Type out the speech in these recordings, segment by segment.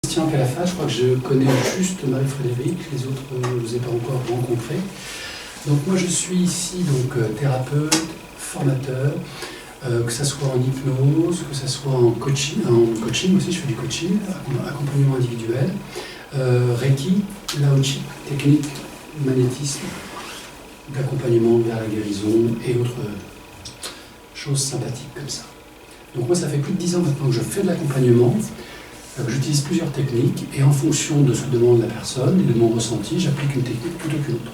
Christian Calafa, je crois que je connais juste Marie-Frédéric, les autres je ne les ai pas encore rencontrés. Donc moi je suis ici thérapeute, formateur, que ce soit en hypnose, que ce soit en coaching aussi, je fais du coaching, accompagnement individuel, Reiki, Laochi, technique, magnétisme, d'accompagnement vers la guérison et autres choses sympathiques comme ça. Donc moi ça fait plus de 10 ans maintenant que je fais de l'accompagnement, j'utilise plusieurs techniques et en fonction de ce que demande la personne et de mon ressenti, j'applique une technique plutôt qu'une autre.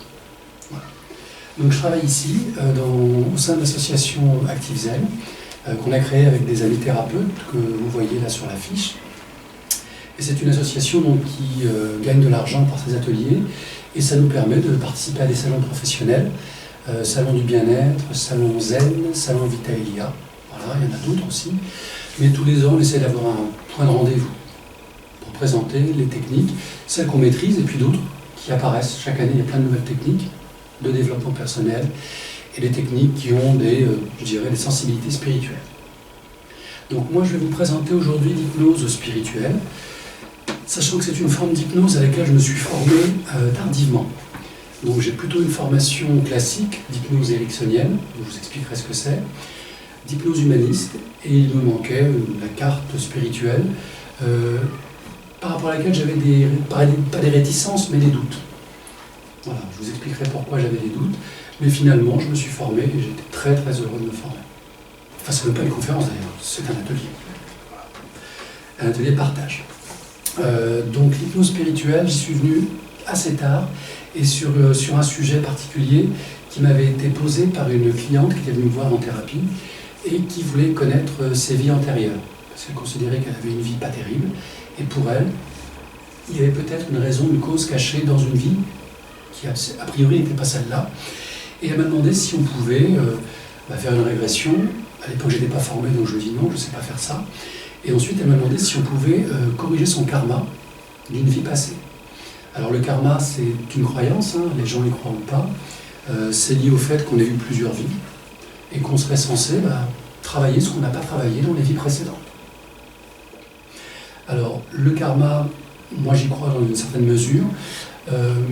Voilà. Donc je travaille ici au sein de l'association Active Zen qu'on a créée avec des amis thérapeutes que vous voyez là sur l'affiche. Et c'est une association qui gagne de l'argent par ses ateliers et ça nous permet de participer à des salons professionnels, salon du bien-être, salon Zen, salon Vitalia, voilà, il y en a d'autres aussi. Mais tous les ans, on essaie d'avoir un point de rendez-vous pour présenter les techniques, celles qu'on maîtrise et puis d'autres qui apparaissent. Chaque année, il y a plein de nouvelles techniques de développement personnel et des techniques qui ont des sensibilités spirituelles. Donc moi, je vais vous présenter aujourd'hui l'hypnose spirituelle, sachant que c'est une forme d'hypnose à laquelle je me suis formé tardivement. Donc j'ai plutôt une formation classique d'hypnose ericksonienne, je vous expliquerai ce que c'est, d'hypnose humaniste, et il me manquait la carte spirituelle, par rapport à laquelle j'avais pas des réticences, mais des doutes. Voilà, je vous expliquerai pourquoi j'avais des doutes, mais finalement je me suis formé et j'étais très très heureux de me former. Enfin, c'est même pas une conférence d'ailleurs, c'est un atelier. Voilà. Un atelier partage. Donc l'hypnose spirituelle, j'y suis venu assez tard et sur un sujet particulier qui m'avait été posé par une cliente qui était venue me voir en thérapie et qui voulait connaître ses vies antérieures parce qu'elle considérait qu'elle avait une vie pas terrible et pour elle, il y avait peut-être une raison, une cause cachée dans une vie qui a priori n'était pas celle-là et elle m'a demandé si on pouvait faire une régression. À l'époque j'étais pas formé donc je lui ai dit non, je ne sais pas faire ça. Et ensuite, elle m'a demandé si on pouvait corriger son karma d'une vie passée. Alors le karma, c'est une croyance, hein, les gens y croient ou pas. C'est lié au fait qu'on ait eu plusieurs vies et qu'on serait censé travailler ce qu'on n'a pas travaillé dans les vies précédentes. Alors le karma, moi j'y crois dans une certaine mesure,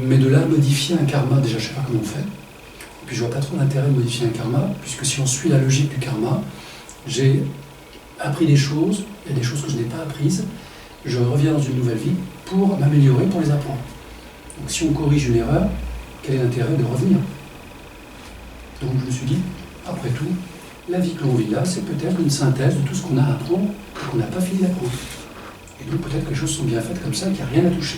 mais de là à modifier un karma, déjà je ne sais pas comment on fait. Et puis je ne vois pas trop d'intérêt de modifier un karma, puisque si on suit la logique du karma, j'ai appris des choses, il y a des choses que je n'ai pas apprises, je reviens dans une nouvelle vie pour m'améliorer, pour les apprendre. Donc si on corrige une erreur, quel est l'intérêt de revenir? Donc je me suis dit, après tout, la vie que l'on vit là, c'est peut-être une synthèse de tout ce qu'on a à apprendre et qu'on n'a pas fini d'apprendre. Et donc peut-être que les choses sont bien faites comme ça, qu'il n'y a rien à toucher.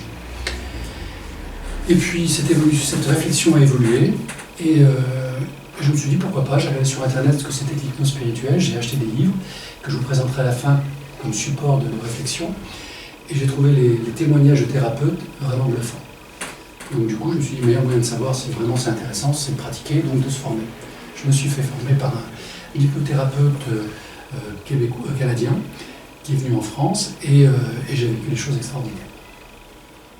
Et puis cette réflexion a évolué, et je me suis dit pourquoi pas, j'avais sur internet ce que c'était l'hypnose spirituelle, j'ai acheté des livres que je vous présenterai à la fin comme support de nos réflexions, et j'ai trouvé les témoignages de thérapeutes vraiment bluffants. Donc du coup je me suis dit, le meilleur moyen de savoir si vraiment c'est intéressant, c'est de pratiquer, donc de se former. Je me suis fait former par un hypnothérapeute canadien qui est venu en France, et j'ai vécu des choses extraordinaires.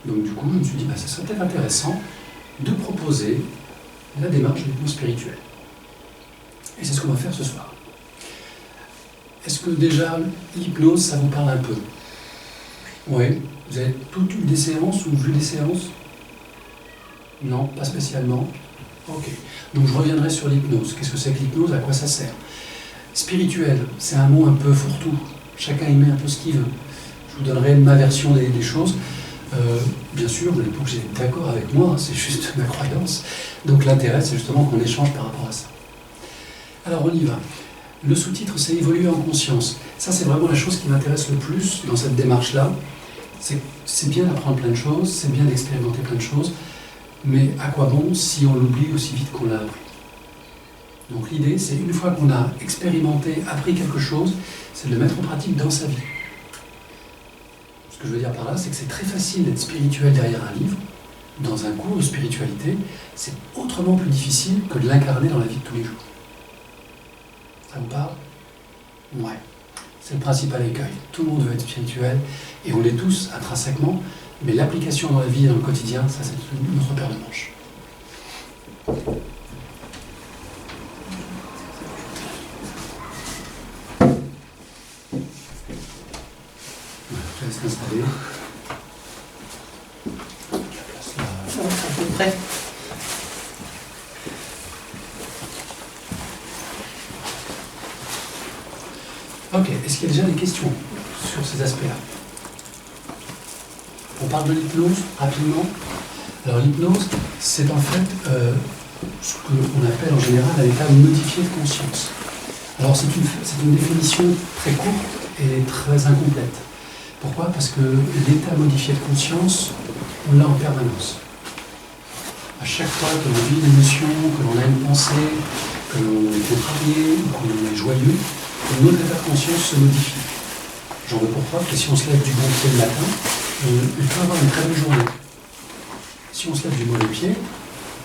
Donc du coup je me suis dit, ça serait peut-être intéressant de proposer la démarche de l'hypnose spirituelle. Et c'est ce qu'on va faire ce soir. Est-ce que déjà l'hypnose, ça vous parle un peu? Oui. Vous avez toutes eu des séances ou vu des séances? Non, pas spécialement. Ok. Donc je reviendrai sur l'hypnose. Qu'est-ce que c'est que l'hypnose? À quoi ça sert? Spirituel, c'est un mot un peu fourre-tout. Chacun y met un peu ce qu'il veut. Je vous donnerai ma version des choses. Bien sûr, vous n'êtes pas obligé d'être d'accord avec moi, hein, c'est juste ma croyance. Donc l'intérêt, c'est justement qu'on échange par rapport à ça. Alors on y va. Le sous-titre, c'est évoluer en conscience. Ça, c'est vraiment la chose qui m'intéresse le plus dans cette démarche-là. C'est bien d'apprendre plein de choses, c'est bien d'expérimenter plein de choses, mais à quoi bon si on l'oublie aussi vite qu'on l'a appris? Donc l'idée, c'est une fois qu'on a expérimenté, appris quelque chose, c'est de le mettre en pratique dans sa vie. Ce que je veux dire par là, c'est que c'est très facile d'être spirituel derrière un livre, dans un cours de spiritualité, c'est autrement plus difficile que de l'incarner dans la vie de tous les jours. Ça vous parle? Ouais. C'est le principal écueil. Tout le monde veut être spirituel, et on l'est tous intrinsèquement, mais l'application dans la vie et dans le quotidien, ça c'est notre paire de manches. Je laisse m'installer. Est-ce qu'il y a déjà des questions sur ces aspects-là? On parle de l'hypnose rapidement. Alors l'hypnose, c'est en fait ce qu'on appelle en général un état modifié de conscience. Alors c'est une définition très courte et très incomplète. Pourquoi? Parce que l'état modifié de conscience, on l'a en permanence. À chaque fois que l'on vit une émotion, que l'on a une pensée, que l'on est contrarié, ou que l'on est joyeux, notre état de conscience se modifie. J'en veux pour preuve que si on se lève du bon pied le matin, il peut avoir une très belle journée. Si on se lève du mauvais pied,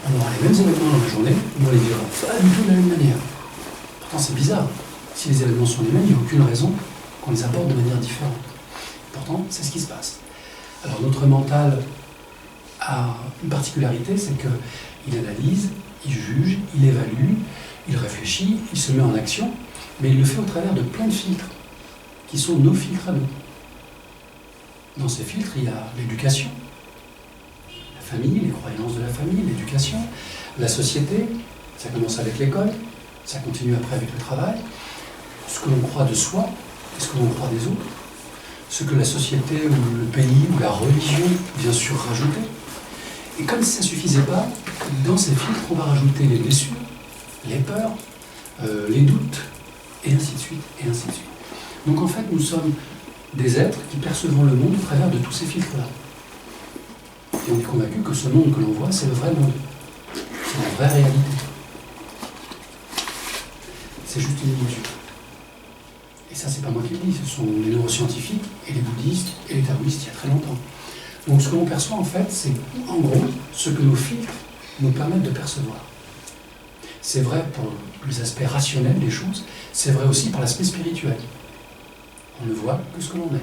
on aura les mêmes événements dans la journée, mais on les vivra pas du tout de la même manière. Pourtant c'est bizarre. Si les événements sont les mêmes, il n'y a aucune raison qu'on les aborde de manière différente. Pourtant, c'est ce qui se passe. Alors notre mental a une particularité, c'est qu'il analyse, il juge, il évalue, il réfléchit, il se met en action, mais il le fait au travers de plein de filtres, qui sont nos filtres à nous. Dans ces filtres, il y a l'éducation, la famille, les croyances de la famille, l'éducation, la société, ça commence avec l'école, ça continue après avec le travail, ce que l'on croit de soi et ce que l'on croit des autres, ce que la société ou le pays ou la religion vient sur rajouter. Et comme si ça ne suffisait pas, dans ces filtres, on va rajouter les blessures, les peurs, les doutes, et ainsi de suite, et ainsi de suite. Donc en fait, nous sommes des êtres qui percevons le monde au travers de tous ces filtres-là. Et on est convaincu que ce monde que l'on voit, c'est le vrai monde. C'est la vraie réalité. C'est juste une illusion. Et ça, c'est pas moi qui le dis, ce sont les neuroscientifiques et les bouddhistes et les taoïstes il y a très longtemps. Donc ce que l'on perçoit en fait, c'est en gros ce que nos filtres nous permettent de percevoir. C'est vrai pour les aspects rationnels des choses, c'est vrai aussi pour l'aspect spirituel. On ne voit que ce que l'on aime.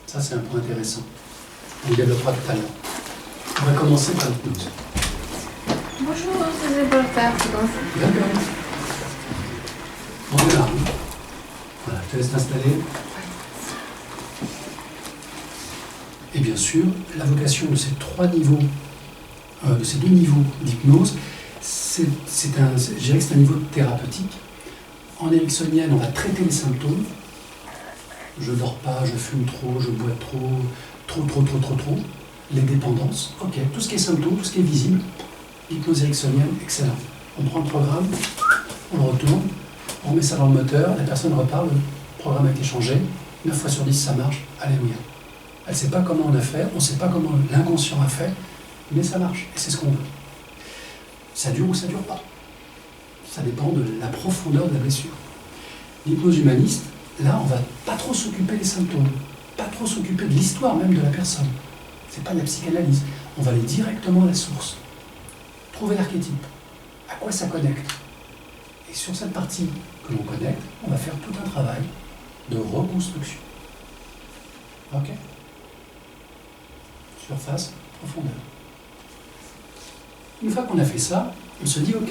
Ça, c'est un point intéressant. On le développera tout à l'heure. On va commencer par l'hypnose. Bonjour, c'est Voltaire. D'accord. On démarre. Voilà, je te laisse t'installer. Et bien sûr, la vocation de ces de ces deux niveaux d'hypnose, je dirais que c'est un niveau thérapeutique. En ericksonienne, on va traiter les symptômes. Je dors pas, je fume trop, je bois trop. Les dépendances, ok. Tout ce qui est symptômes, tout ce qui est visible. L'hypnose ericksonienne, excellent. On prend le programme, on le retourne, on met ça dans le moteur, la personne reparle, le programme a été changé, 9 fois sur 10 ça marche, alléluia. Elle ne sait pas comment on a fait, on ne sait pas comment l'inconscient a fait, mais ça marche, et c'est ce qu'on veut. Ça dure ou ça ne dure pas. Ça dépend de la profondeur de la blessure. L'hypnose humaniste, là, on ne va pas trop s'occuper des symptômes, pas trop s'occuper de l'histoire même de la personne. Ce n'est pas de la psychanalyse. On va aller directement à la source. Trouver l'archétype. À quoi ça connecte? Et sur cette partie que l'on connecte, on va faire tout un travail de reconstruction. Ok? Surface, profondeur. Une fois qu'on a fait ça, on se dit ok,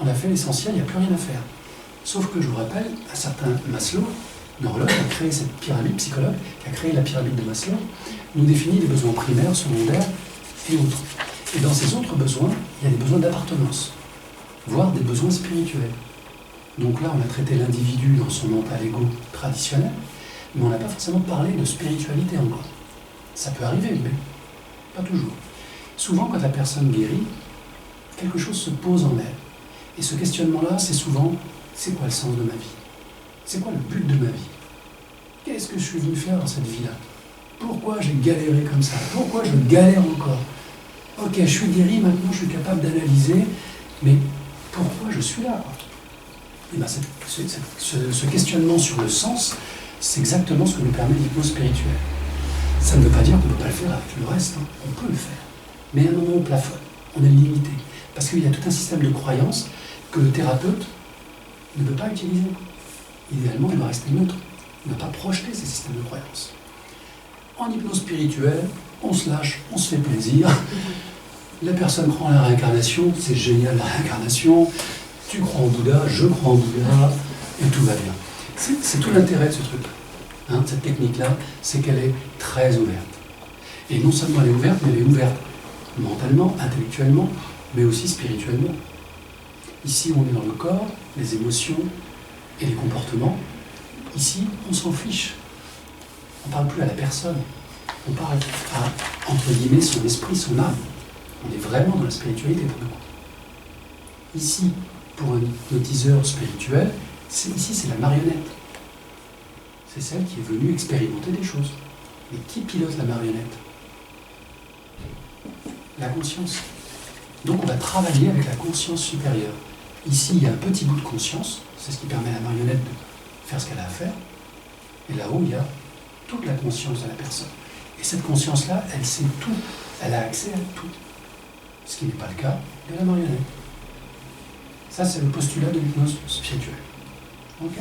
on a fait l'essentiel, il n'y a plus rien à faire. Sauf que je vous rappelle, un certain Maslow, neurologue, qui a créé cette pyramide, psychologue, qui a créé la pyramide de Maslow, nous définit les besoins primaires, secondaires et autres. Et dans ces autres besoins, il y a des besoins d'appartenance, voire des besoins spirituels. Donc là, on a traité l'individu dans son mental égo traditionnel, mais on n'a pas forcément parlé de spiritualité encore. Ça peut arriver, mais pas toujours. Souvent, quand la personne guérit, quelque chose se pose en elle. Et ce questionnement-là, c'est souvent, c'est quoi le sens de ma vie? C'est quoi le but de ma vie? Qu'est-ce que je suis venu faire dans cette vie-là? Pourquoi j'ai galéré comme ça? Pourquoi je galère encore? Ok, je suis guéri, maintenant je suis capable d'analyser, mais pourquoi je suis là? Et bien, ce questionnement sur le sens, c'est exactement ce que nous permet l'hypnose spirituelle. Ça ne veut pas dire qu'on ne peut pas le faire avec le reste, hein. On peut le faire. Mais à un moment, on plafonne, on est limité. Parce qu'il y a tout un système de croyances que le thérapeute ne peut pas utiliser. Idéalement, il doit rester neutre. Il ne doit pas projeter ces systèmes de croyances. En hypnose spirituelle, on se lâche, on se fait plaisir. La personne croit en la réincarnation, c'est génial la réincarnation. Tu crois en Bouddha, je crois en Bouddha, et tout va bien. C'est tout l'intérêt de ce truc. Hein, cette technique-là, c'est qu'elle est très ouverte. Et non seulement elle est ouverte, mais elle est ouverte mentalement, intellectuellement, mais aussi spirituellement. Ici, on est dans le corps, les émotions, comportement. Ici, on s'en fiche. On ne parle plus à la personne. On parle à, entre guillemets, son esprit, son âme. On est vraiment dans la spiritualité pour nous. Ici, pour un hypnotiseur spirituel, ici c'est la marionnette. C'est celle qui est venue expérimenter des choses. Mais qui pilote la marionnette? La conscience. Donc on va travailler avec la conscience supérieure. Ici, il y a un petit bout de conscience, c'est ce qui permet à la marionnette de faire ce qu'elle a à faire. Et là-haut, il y a toute la conscience de la personne. Et cette conscience-là, elle sait tout. Elle a accès à tout. Ce qui n'est pas le cas de la marionnette. Ça, c'est le postulat de l'hypnose spirituelle. Ok?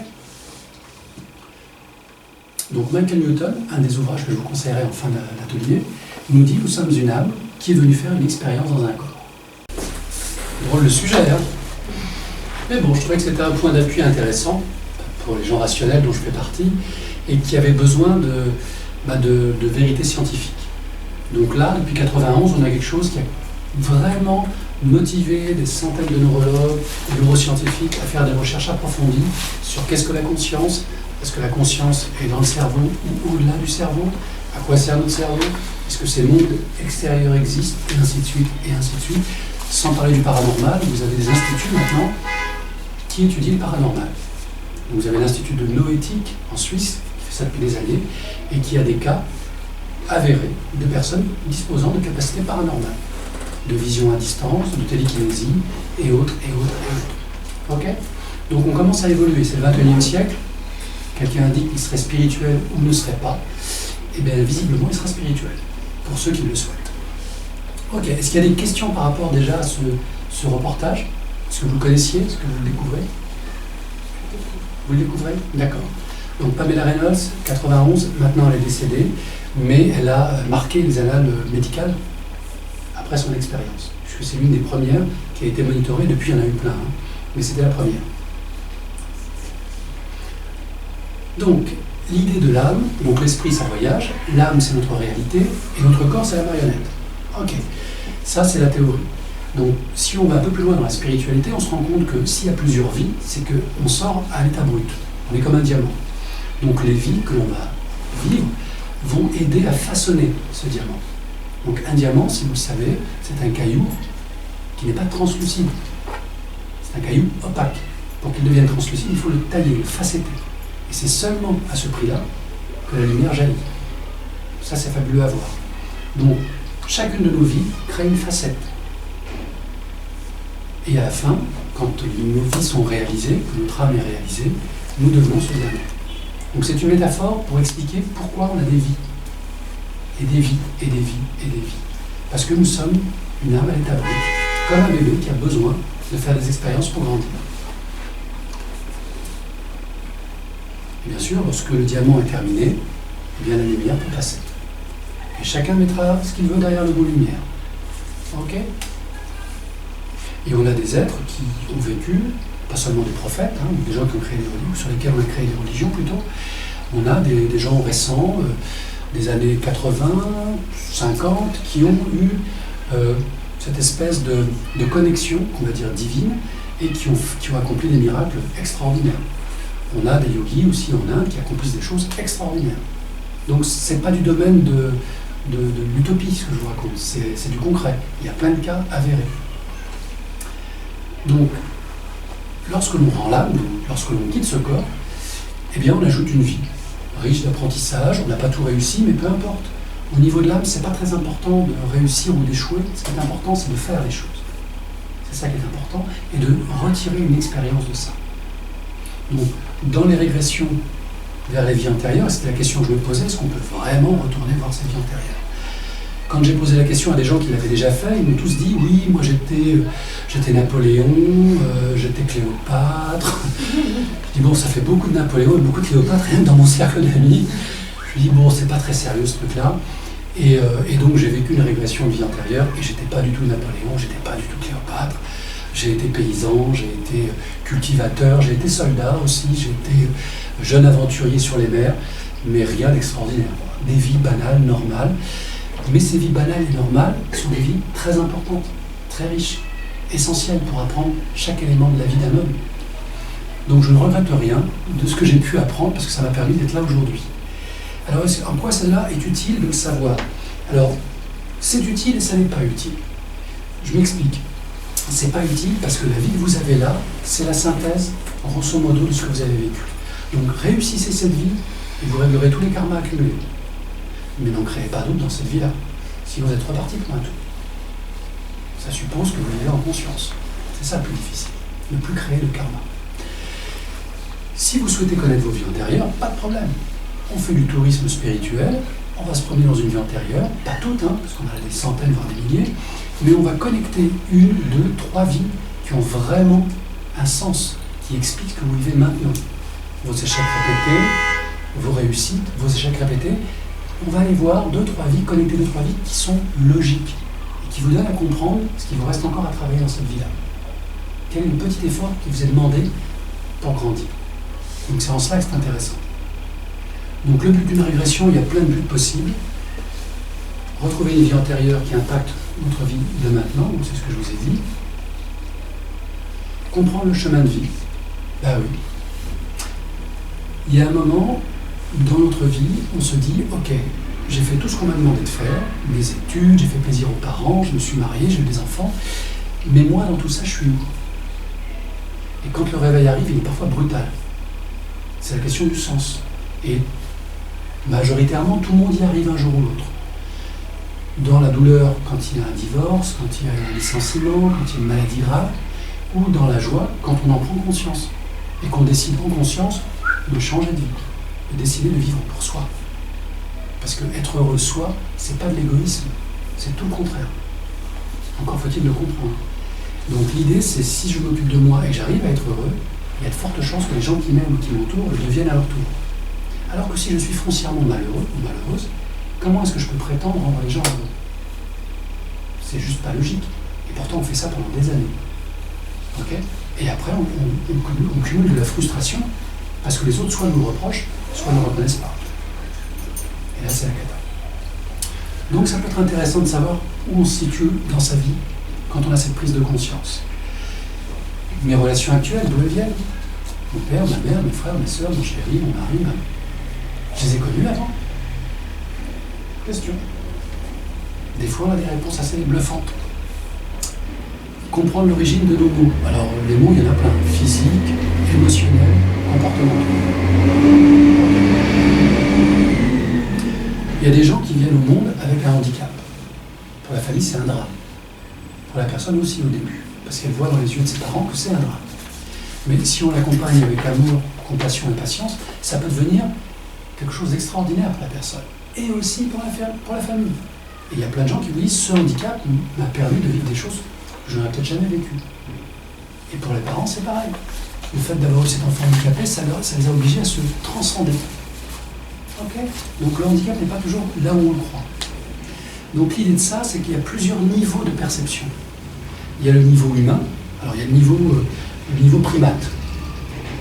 Donc Michael Newton, un des ouvrages que je vous conseillerais en fin d'atelier, nous dit « Nous sommes une âme qui est venue faire une expérience dans un corps ». Drôle le sujet, hein? Mais bon, je trouvais que c'était un point d'appui intéressant pour les gens rationnels dont je fais partie et qui avaient besoin de vérité scientifique. Donc là, depuis 91, on a quelque chose qui a vraiment motivé des centaines de neurologues, de neuroscientifiques à faire des recherches approfondies sur qu'est-ce que la conscience, est-ce que la conscience est dans le cerveau ou au-delà du cerveau, à quoi sert notre cerveau, est-ce que ces mondes extérieurs existent, et ainsi de suite, et ainsi de suite. Sans parler du paranormal, vous avez des instituts maintenant qui étudient le paranormal. Vous avez l'Institut de Noéthique en Suisse, qui fait ça depuis des années, et qui a des cas avérés de personnes disposant de capacités paranormales, de vision à distance, de télékinésie, et autres, et autres, et autres. Ok? Donc on commence à évoluer, c'est le 21e siècle. Quelqu'un indique qu'il serait spirituel ou ne serait pas, et bien visiblement il sera spirituel, pour ceux qui le souhaitent. Ok, est-ce qu'il y a des questions par rapport déjà à ce reportage? Est-ce que vous le connaissiez? Est-ce que vous le découvrez? Vous le découvrez? D'accord. Donc Pamela Reynolds, 91, maintenant elle est décédée, mais elle a marqué les annales médicales après son expérience, puisque c'est l'une des premières qui a été monitorée, depuis il y en a eu plein, hein, mais c'était la première. Donc, l'idée de l'âme, donc l'esprit ça voyage, l'âme c'est notre réalité, et notre corps c'est la marionnette. Ok, ça c'est la théorie. Donc, si on va un peu plus loin dans la spiritualité, on se rend compte que s'il y a plusieurs vies, c'est qu'on sort à l'état brut. On est comme un diamant. Donc les vies que l'on va vivre vont aider à façonner ce diamant. Donc un diamant, si vous le savez, c'est un caillou qui n'est pas translucide. C'est un caillou opaque. Pour qu'il devienne translucide, il faut le tailler, le facetter. Et c'est seulement à ce prix-là que la lumière jaillit. Ça, c'est fabuleux à voir. Donc, chacune de nos vies crée une facette. Et à la fin, quand nos vies sont réalisées, que notre âme est réalisée, nous devenons ce diamant. Donc c'est une métaphore pour expliquer pourquoi on a des vies. Et des vies, et des vies, et des vies. Parce que nous sommes une âme à l'état brut, comme un bébé qui a besoin de faire des expériences pour grandir. Et bien sûr, lorsque le diamant est terminé, eh bien la lumière peut passer. Et chacun mettra ce qu'il veut derrière le mot lumière. Ok? Et on a des êtres qui ont vécu, pas seulement des prophètes, hein, des gens qui ont créé des religions, sur lesquels on a créé des religions plutôt. On a des gens récents, des années 80, 50, qui ont eu cette espèce de connexion, on va dire divine, et qui ont accompli des miracles extraordinaires. On a des yogis aussi en Inde qui accomplissent des choses extraordinaires. Donc ce n'est pas du domaine de l'utopie ce que je vous raconte, c'est du concret. Il y a plein de cas avérés. Donc, lorsque l'on rend l'âme, lorsque l'on quitte ce corps, eh bien on ajoute une vie, riche d'apprentissage, on n'a pas tout réussi, mais peu importe. Au niveau de l'âme, c'est pas très important de réussir ou d'échouer, ce qui est important, c'est de faire les choses. C'est ça qui est important, et de retirer une expérience de ça. Donc, dans les régressions vers les vies antérieures, c'était la question que je me posais, est-ce qu'on peut vraiment retourner voir ces vies antérieures? Quand j'ai posé la question à des gens qui l'avaient déjà fait, ils m'ont tous dit « Oui, moi j'étais Napoléon, j'étais Cléopâtre. » Je dis « Bon, ça fait beaucoup de Napoléon et beaucoup de Cléopâtre, rien que dans mon cercle d'amis. » Je dis « Bon, c'est pas très sérieux ce truc-là. » Et donc j'ai vécu une régression de vie antérieure et j'étais pas du tout Napoléon, j'étais pas du tout Cléopâtre. J'ai été paysan, j'ai été cultivateur, j'ai été soldat aussi, j'ai été jeune aventurier sur les mers, mais rien d'extraordinaire. Des vies banales, normales. Mais ces vies banales et normales sont des vies très importantes, très riches, essentielles pour apprendre chaque élément de la vie d'un homme. Donc je ne regrette rien de ce que j'ai pu apprendre parce que ça m'a permis d'être là aujourd'hui. Alors en quoi celle-là est utile de le savoir? Alors c'est utile et ça n'est pas utile. Je m'explique. C'est pas utile parce que la vie que vous avez là, c'est la synthèse, grosso modo, de ce que vous avez vécu. Donc réussissez cette vie et vous réglerez tous les karmas accumulés. Mais n'en créez pas d'autres dans cette vie-là. Sinon vous êtes reparti pour un tout. Ça suppose que vous vivez en conscience. C'est ça le plus difficile. Ne plus créer de karma. Si vous souhaitez connaître vos vies antérieures, pas de problème. On fait du tourisme spirituel, on va se promener dans une vie antérieure, pas toutes, parce qu'on a des centaines, voire des milliers, mais on va connecter 1, 2, 3 vies qui ont vraiment un sens, qui expliquent ce que vous vivez maintenant. Vos échecs répétés, vos réussites, vos échecs répétés, on va aller voir 2, 3 vies, connecter 2, 3 vies qui sont logiques et qui vous donnent à comprendre ce qu'il vous reste encore à travailler dans cette vie-là. Quel est le petit effort qui vous est demandé pour grandir? Donc c'est en cela que c'est intéressant. Donc le but d'une régression, il y a plein de buts possibles. Retrouver une vie antérieure qui impacte notre vie de maintenant, donc c'est ce que je vous ai dit. Comprendre le chemin de vie. Ben oui. Il y a un moment, dans notre vie, on se dit, ok, j'ai fait tout ce qu'on m'a demandé de faire, mes études, j'ai fait plaisir aux parents, je me suis marié, j'ai eu des enfants, mais moi, dans tout ça, je suis où? Et quand le réveil arrive, il est parfois brutal. C'est la question du sens. Et majoritairement, tout le monde y arrive un jour ou l'autre. Dans la douleur, quand il y a un divorce, quand il y a un licenciement, quand il y a une maladie grave, ou dans la joie, quand on en prend conscience. Et qu'on décide en conscience de changer de vie, de décider de vivre pour soi. Parce que être heureux soi, c'est pas de l'égoïsme, c'est tout le contraire. Encore faut-il le comprendre. Donc l'idée, c'est si je m'occupe de moi et que j'arrive à être heureux, il y a de fortes chances que les gens qui m'aiment ou qui m'entourent le deviennent à leur tour. Alors que si je suis foncièrement malheureux ou malheureuse, comment est-ce que je peux prétendre rendre les gens heureux? C'est juste pas logique. Et pourtant, on fait ça pendant des années. Ok? Et après, on cumule de la frustration parce que les autres soit nous reprochent, soit ne reconnaissent pas. Et là, c'est la cata. Donc, ça peut être intéressant de savoir où on se situe dans sa vie quand on a cette prise de conscience. Mes relations actuelles, d'où elles viennent? Mon père, ma mère, mes frères, mes sœurs, mon chéri, mon mari, je les ai connus avant. Question. Des fois, on a des réponses assez bluffantes. Comprendre l'origine de nos mots. Alors, les mots, il y en a plein. Physique, émotionnel, comportemental. Il y a des gens qui viennent au monde avec un handicap. Pour la famille, c'est un drame. Pour la personne aussi, au début. Parce qu'elle voit dans les yeux de ses parents que c'est un drame. Mais si on l'accompagne avec amour, compassion et patience, ça peut devenir quelque chose d'extraordinaire pour la personne. Et aussi pour la famille. Et il y a plein de gens qui vous disent, ce handicap m'a permis de vivre des choses que je n'aurais peut-être jamais vécues. Et pour les parents, c'est pareil. Le fait d'avoir eu cet enfant handicapé, ça les a obligés à se transcender. Okay. Donc le handicap n'est pas toujours là où on le croit. Donc l'idée de ça, c'est qu'il y a plusieurs niveaux de perception. Il y a le niveau humain, alors il y a le niveau primate.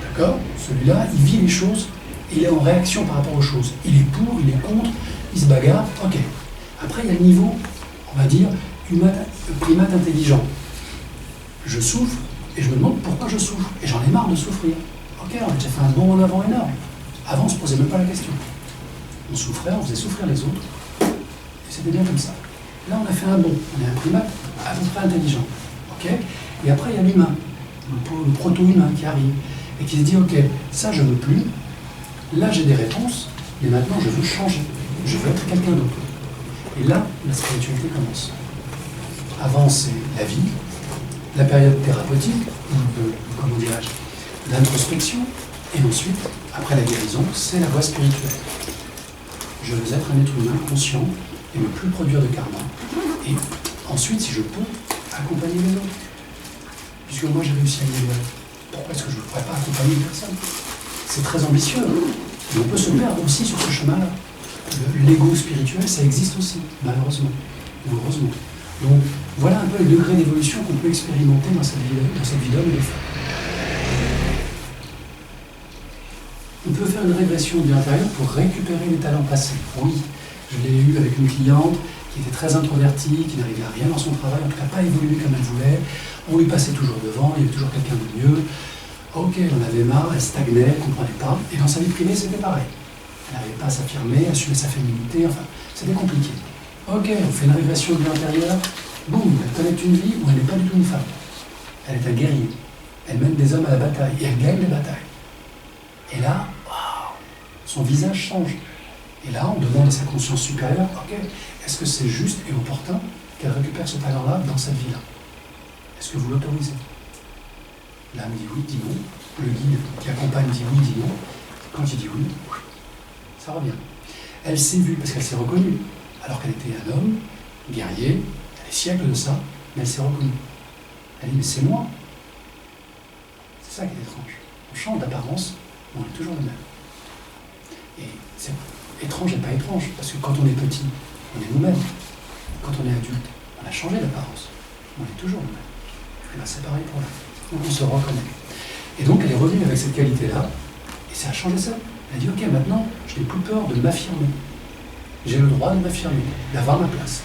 D'accord? Celui-là, il vit les choses et il est en réaction par rapport aux choses. Il est pour, il est contre, il se bagarre, ok. Après, il y a le niveau, on va dire, primate intelligent. Je souffre et je me demande pourquoi je souffre. Et j'en ai marre de souffrir. Ok, on a déjà fait un bond en avant énorme. Avant, on ne se posait même pas la question. On souffrait, on faisait souffrir les autres. Et c'était bien comme ça. Là, on a fait un bond. On est un primate à peu près intelligent. Ok. Et après, il y a l'humain, le proto-humain qui arrive et qui se dit, ok, ça, je ne veux plus. Là, j'ai des réponses, mais maintenant, je veux changer. Je veux être quelqu'un d'autre. Et là, la spiritualité commence. Avant, c'est la vie, la période thérapeutique, comment dirais-je, l'introspection, et ensuite, après la guérison, c'est la voie spirituelle. Je veux être un être humain conscient et ne plus produire de karma. Et ensuite, si je peux, accompagner les autres. Puisque moi, j'ai réussi à y aller. Pourquoi est-ce que je ne pourrais pas accompagner une personne? C'est très ambitieux, mais on peut se perdre aussi sur ce chemin-là. L'ego spirituel, ça existe aussi, malheureusement, ou heureusement. Donc, voilà un peu les degrés d'évolution qu'on peut expérimenter dans cette vie d'homme et de femme. On peut faire une régression de l'intérieur pour récupérer les talents passés. Oui, je l'ai eu avec une cliente qui était très introvertie, qui n'arrivait à rien dans son travail, en tout cas pas évolué comme elle voulait. On lui passait toujours devant, il y avait toujours quelqu'un de mieux. Ok, on avait marre, elle stagnait, elle ne comprenait pas. Et dans sa vie privée, c'était pareil. Elle n'arrivait pas à s'affirmer, à assumer sa féminité, enfin, c'était compliqué. Ok, on fait une régression de vie antérieure, boum, elle connecte une vie où elle n'est pas du tout une femme. Elle est un guerrier. Elle mène des hommes à la bataille, et elle gagne des batailles. Et là, waouh, son visage change. Et là, on demande à sa conscience supérieure, ok, est-ce que c'est juste et opportun qu'elle récupère ce talent-là dans cette vie-là? Est-ce que vous l'autorisez? L'âme dit oui, dit non. Le guide qui accompagne dit oui, dit non. Quand il dit oui, ça revient. Elle s'est vue parce qu'elle s'est reconnue, alors qu'elle était un homme, guerrier, il y a des siècles de ça, mais elle s'est reconnue. Elle dit, mais c'est moi. C'est ça qui est étrange. On change d'apparence, mais on est toujours le même. Et c'est étrange et pas étrange, parce que quand on est petit, on est nous-mêmes. Quand on est adulte, on a changé d'apparence, on est toujours nous-mêmes. Et bien c'est pareil pour là. Donc on se reconnaît. Et donc elle est revenue avec cette qualité-là, et ça a changé ça. Elle a dit, ok, maintenant, je n'ai plus peur de m'affirmer. J'ai le droit de m'affirmer, d'avoir ma place.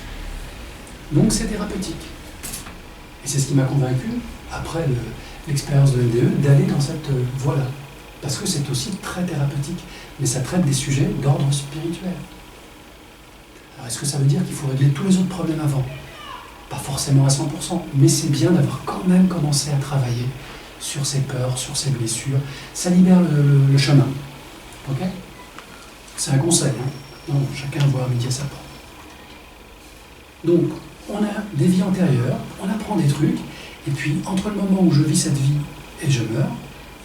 Donc c'est thérapeutique. Et c'est ce qui m'a convaincu, après l'expérience de LDE, d'aller dans cette voie-là. Parce que c'est aussi très thérapeutique, mais ça traite des sujets d'ordre spirituel. Alors est-ce que ça veut dire qu'il faut régler tous les autres problèmes avant? Pas forcément à 100%, mais c'est bien d'avoir quand même commencé à travailler sur ses peurs, sur ses blessures. Ça libère le chemin. Ok? C'est un conseil, hein? Non, chacun voit midi à sa porte. Donc, on a des vies antérieures, on apprend des trucs, et puis entre le moment où je vis cette vie et je meurs,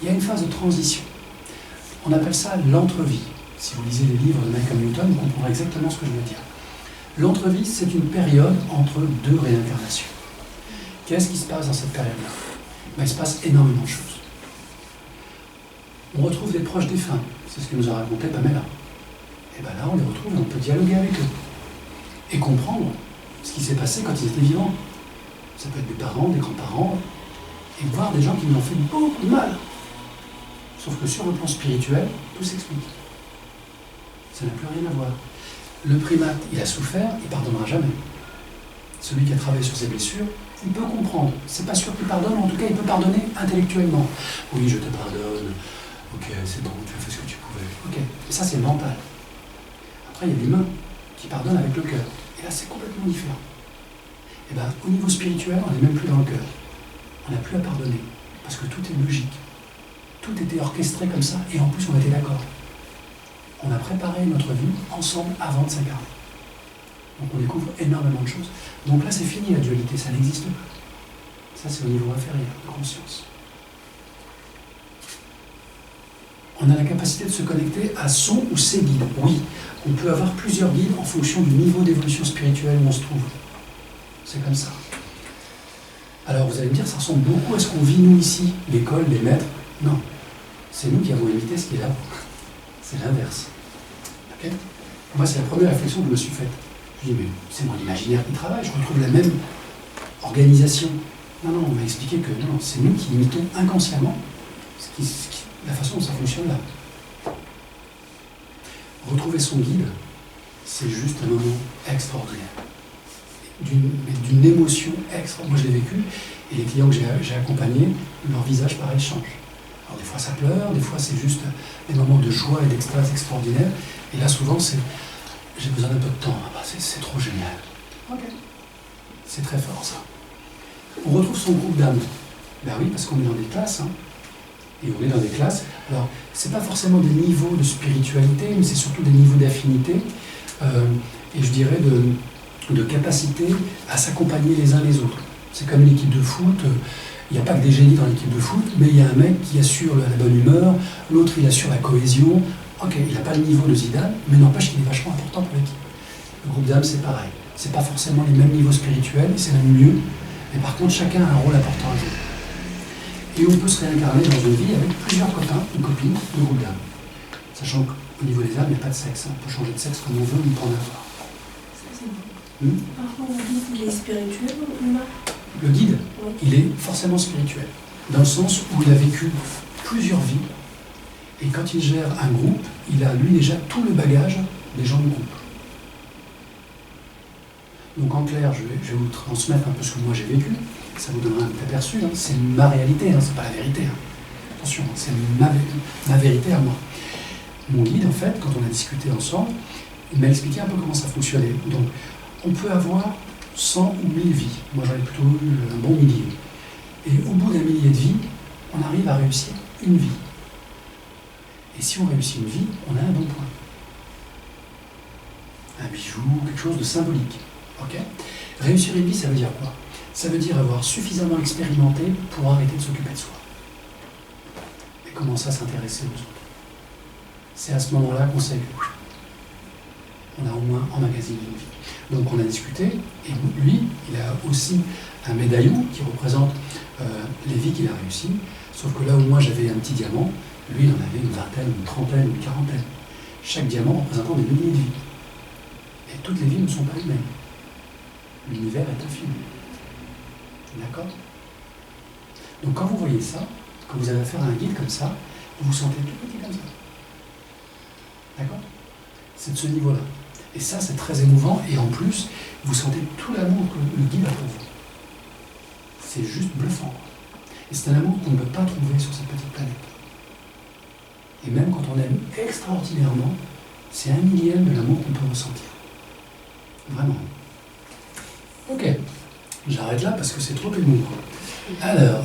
il y a une phase de transition. On appelle ça l'entrevie. Si vous lisez les livres de Malcolm Newton, vous comprendrez exactement ce que je veux dire. L'entrevie, c'est une période entre deux réincarnations. Qu'est-ce qui se passe dans cette période-là? Ben, il se passe énormément de choses. On retrouve des proches défunts, c'est ce que nous a raconté Pamela. Et bien là, on les retrouve et on peut dialoguer avec eux. Et comprendre ce qui s'est passé quand ils étaient vivants. Ça peut être des parents, des grands-parents, et voir des gens qui nous ont fait beaucoup de mal. Sauf que sur le plan spirituel, tout s'explique. Ça n'a plus rien à voir. Le primate, il a souffert, il ne pardonnera jamais. Celui qui a travaillé sur ses blessures, il peut comprendre. C'est pas sûr qu'il pardonne, mais en tout cas, il peut pardonner intellectuellement. Oui, je te pardonne. Ok, c'est bon, tu as fait ce que tu pouvais. Ok, et ça, c'est mental. Après, il y a l'humain qui pardonne avec le cœur. Et là, c'est complètement différent. Et bien, au niveau spirituel, on n'est même plus dans le cœur. On n'a plus à pardonner, parce que tout est logique. Tout était orchestré comme ça, et en plus, on était d'accord. On a préparé notre vie ensemble avant de s'incarner. Donc on découvre énormément de choses. Donc là, c'est fini la dualité, ça n'existe plus. Ça, c'est au niveau inférieur de conscience. On a la capacité de se connecter à son ou ses guides. Oui, on peut avoir plusieurs guides en fonction du niveau d'évolution spirituelle où on se trouve. C'est comme ça. Alors vous allez me dire, ça ressemble beaucoup à ce qu'on vit nous ici, l'école, les maîtres. Non, c'est nous qui avons évité ce qui est là. C'est l'inverse. Okay. Moi, c'est la première réflexion que je me suis faite. Je me dis, mais c'est mon imaginaire qui travaille, je retrouve la même organisation. Non, non, on m'a expliqué que non, c'est nous qui imitons inconsciemment la façon dont ça fonctionne là. Retrouver son guide, c'est juste un moment extraordinaire. D'une émotion extra. Moi, je l'ai vécu, et les clients que j'ai accompagnés, leur visage, pareil, change. Alors, des fois, ça pleure, des fois, c'est juste des moments de joie et d'extase extraordinaires. Et là, souvent, c'est j'ai besoin d'un peu de temps. Ah bah, c'est trop génial. Ok. C'est très fort, ça. On retrouve son groupe d'âmes. Ben oui, parce qu'on est dans des classes. Hein. Et on est dans des classes. Alors, c'est pas forcément des niveaux de spiritualité, mais c'est surtout des niveaux d'affinité. Et je dirais de capacité à s'accompagner les uns les autres. C'est comme une équipe de foot. Il n'y a pas que des génies dans l'équipe de foot, mais il y a un mec qui assure la bonne humeur, l'autre il assure la cohésion. Ok, il n'a pas le niveau de Zidane, mais n'empêche qu'il est vachement important pour l'équipe. Le groupe d'âmes, c'est pareil. C'est pas forcément les mêmes niveaux spirituels, et c'est même mieux. Mais par contre, chacun a un rôle important à jouer. Et on peut se réincarner dans une vie avec plusieurs copains ou copines de groupe d'âmes. Sachant qu'au niveau des âmes, il n'y a pas de sexe. On peut changer de sexe comme on veut, mais pas en avoir. Ça, c'est bon. Parfois, on dit qu'il est spirituel ou humain. Le guide, oui. Il est forcément spirituel, dans le sens où il a vécu plusieurs vies, et quand il gère un groupe, il a lui déjà tout le bagage des gens du groupe. Donc en clair, je vais vous transmettre un peu ce que moi j'ai vécu, ça vous donnera un petit aperçu, hein. C'est ma réalité, hein, c'est pas la vérité. Hein. Attention, c'est ma vérité à moi. Mon guide, en fait, quand on a discuté ensemble, il m'a expliqué un peu comment ça fonctionnait. Donc, on peut avoir 100 ou 1000 vies. Moi, j'en ai plutôt eu un bon millier. Et au bout d'un millier de vies, on arrive à réussir une vie. Et si on réussit une vie, on a un bon point. Un bijou, quelque chose de symbolique. Ok ? Réussir une vie, ça veut dire quoi ? Ça veut dire avoir suffisamment expérimenté pour arrêter de s'occuper de soi. Et commencer à s'intéresser aux autres. C'est à ce moment-là qu'on sait qu'on a au moins emmagasiné une vie. Donc on a discuté, et lui, il a aussi un médaillon qui représente les vies qu'il a réussies, sauf que là où moi j'avais un petit diamant, lui il en avait une vingtaine, une trentaine, une quarantaine. Chaque diamant représentant des milliers de vies. Et toutes les vies ne sont pas humaines. L'univers est infini. D'accord ? Donc quand vous voyez ça, quand vous avez affaire à un guide comme ça, vous vous sentez tout petit comme ça. D'accord ? C'est de ce niveau-là. Et ça, c'est très émouvant, et en plus, vous sentez tout l'amour que le guide a pour vous. C'est juste bluffant. Et c'est un amour qu'on ne peut pas trouver sur cette petite planète. Et même quand on aime extraordinairement, c'est 1/1000 de l'amour qu'on peut ressentir. Vraiment. Ok, j'arrête là parce que c'est trop émouvant. Alors,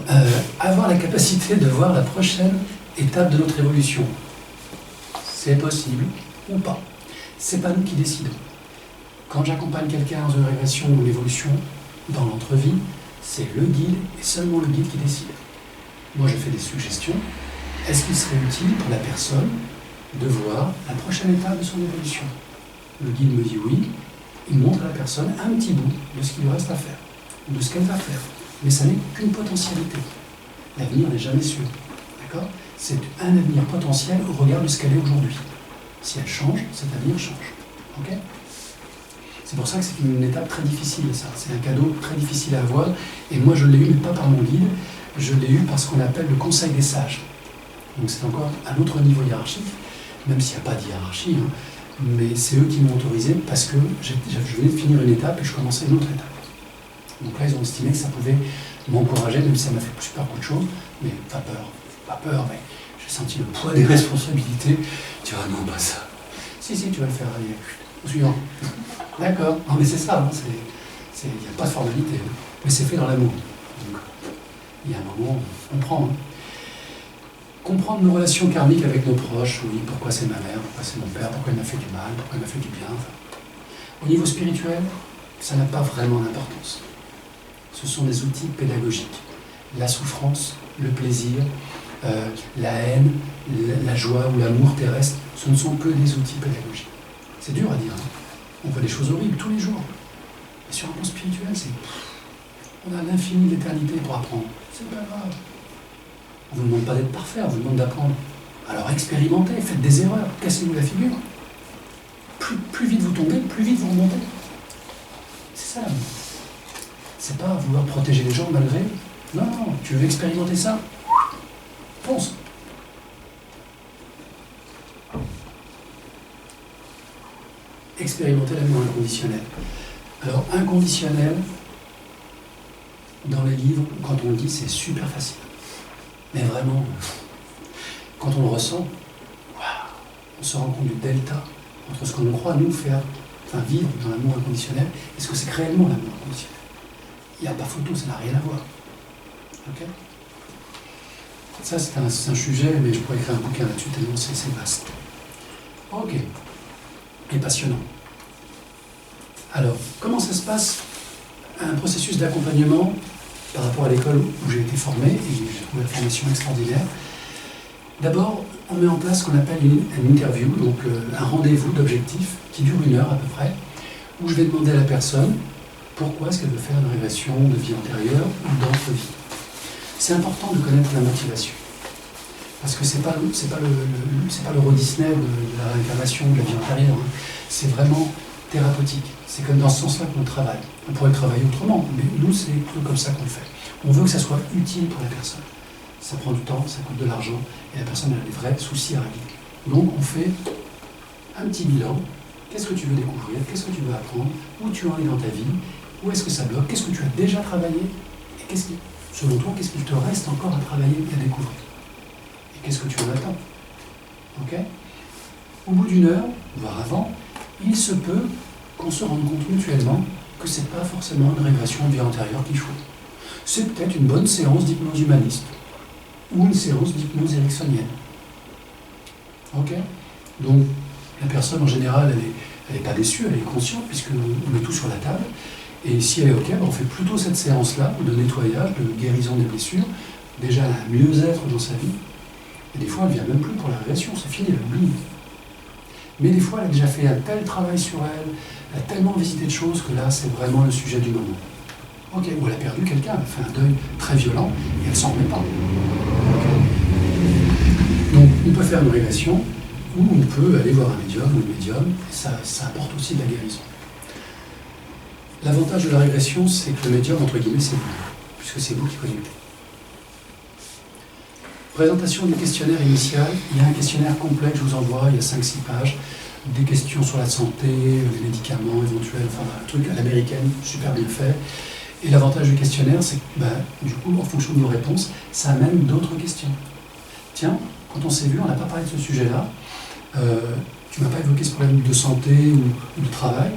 avoir la capacité de voir la prochaine étape de notre évolution, c'est possible ou pas. C'est pas nous qui décidons. Quand j'accompagne quelqu'un dans une régression ou une évolution dans l'entrevie, c'est le guide et seulement le guide qui décide. Moi, je fais des suggestions. Est-ce qu'il serait utile pour la personne de voir la prochaine étape de son évolution ? Le guide me dit oui. Il montre à la personne un petit bout de ce qu'il lui reste à faire, ou de ce qu'elle va faire. Mais ça n'est qu'une potentialité. L'avenir n'est jamais sûr. D'accord ? C'est un avenir potentiel au regard de ce qu'elle est aujourd'hui. Si elle change, cet avenir change. Ok ? C'est pour ça que c'est une étape très difficile, ça. C'est un cadeau très difficile à avoir. Et moi, je l'ai eu, mais pas par mon guide. Je l'ai eu par ce qu'on appelle le conseil des sages. Donc c'est encore un autre niveau hiérarchique, même s'il n'y a pas de hiérarchie. Hein. Mais c'est eux qui m'ont autorisé parce que je venais de finir une étape et je commençais une autre étape. Donc là, ils ont estimé que ça pouvait m'encourager, même si ça m'a fait super beaucoup de choses. Mais pas peur, mais j'ai senti le poids des responsabilités. Tu vois, non, pas ça. Si, tu vas le faire. Allez, au suivant. D'accord. Non, mais c'est ça. Hein, il n'y a pas de formalité. Hein. Mais c'est fait dans l'amour. Donc, il y a un moment où on prend. Hein. Comprendre nos relations karmiques avec nos proches, oui, pourquoi c'est ma mère, pourquoi c'est mon père, pourquoi il m'a fait du mal, pourquoi il m'a fait du bien. Au niveau spirituel, ça n'a pas vraiment d'importance. Ce sont des outils pédagogiques. La souffrance, le plaisir, la haine, la joie ou l'amour terrestre, ce ne sont que des outils pédagogiques. C'est dur à dire. Hein. On voit des choses horribles tous les jours. Mais sur un plan spirituel, on a l'infini de l'éternité pour apprendre. C'est pas grave. On ne vous demande pas d'être parfait, on vous demande d'apprendre. Alors expérimentez, faites des erreurs, cassez-vous la figure. Plus vite vous tombez, plus vite vous remontez. C'est ça l'amour. C'est pas vouloir protéger les gens malgré. Non, tu veux expérimenter ça ? Fonce. Expérimenter l'amour inconditionnel. Alors inconditionnel, dans les livres, quand on le dit, c'est super facile. Mais vraiment, quand on le ressent, on se rend compte du delta entre ce qu'on croit nous faire, vivre dans l'amour inconditionnel, et ce que c'est réellement l'amour inconditionnel. Il n'y a pas photo, ça n'a rien à voir. Ok ? Ça, c'est un sujet, mais je pourrais écrire un bouquin là-dessus, tellement c'est vaste. Ok. Et passionnant. Alors, comment ça se passe, un processus d'accompagnement par rapport à l'école où j'ai été formé, et j'ai trouvé la formation extraordinaire. D'abord, on met en place ce qu'on appelle une interview, donc un rendez-vous d'objectif qui dure 1 heure à peu près, où je vais demander à la personne pourquoi est-ce qu'elle veut faire une régression de vie antérieure ou d'entre-vie. C'est important de connaître la motivation, parce que c'est pas l'Euro Disney de la réincarnation de la vie antérieure, hein. C'est vraiment thérapeutique. C'est comme dans ce sens-là qu'on travaille. On pourrait travailler autrement, mais nous, c'est plutôt comme ça qu'on le fait. On veut que ça soit utile pour la personne. Ça prend du temps, ça coûte de l'argent, et la personne a des vrais soucis à régler. Donc, on fait un petit bilan. Qu'est-ce que tu veux découvrir? Qu'est-ce que tu veux apprendre? Où tu en es dans ta vie? Où est-ce que ça bloque? Qu'est-ce que tu as déjà travaillé? Et selon toi, qu'est-ce qu'il te reste encore à travailler et à découvrir? Qu'est-ce que tu en attends? Ok? Au bout d'une heure, voire avant, il se peut qu'on se rende compte mutuellement que ce n'est pas forcément une régression de vie antérieure qu'il faut. C'est peut-être une bonne séance d'hypnose humaniste ou une séance d'hypnose ericksonienne. Ok? Donc, la personne en général, elle n'est pas déçue, elle est consciente puisqu'on met tout sur la table. Et si elle est ok, on fait plutôt cette séance-là de nettoyage, de guérison des blessures. Déjà, elle a un mieux-être dans sa vie. Et des fois, elle ne vient même plus pour la régression, c'est fini, elle oublie. Mais des fois, elle a déjà fait un tel travail sur elle, elle a tellement visité de choses que là, c'est vraiment le sujet du moment. Ok, ou elle a perdu quelqu'un, elle a fait un deuil très violent et elle ne s'en remet pas. Okay. Donc, on peut faire une régression ou on peut aller voir un médium ou une médium, et ça apporte aussi de la guérison. L'avantage de la régression, c'est que le médium, entre guillemets, c'est vous, puisque c'est vous qui connectez. Présentation du questionnaire initial. Il y a un questionnaire complet que je vous envoie, il y a 5-6 pages, des questions sur la santé, les médicaments éventuels, enfin un truc à l'américaine, super bien fait. Et l'avantage du questionnaire, c'est que du coup, en fonction de vos réponses, ça amène d'autres questions. Tiens, quand on s'est vu, on n'a pas parlé de ce sujet-là. Tu ne m'as pas évoqué ce problème de santé ou de travail.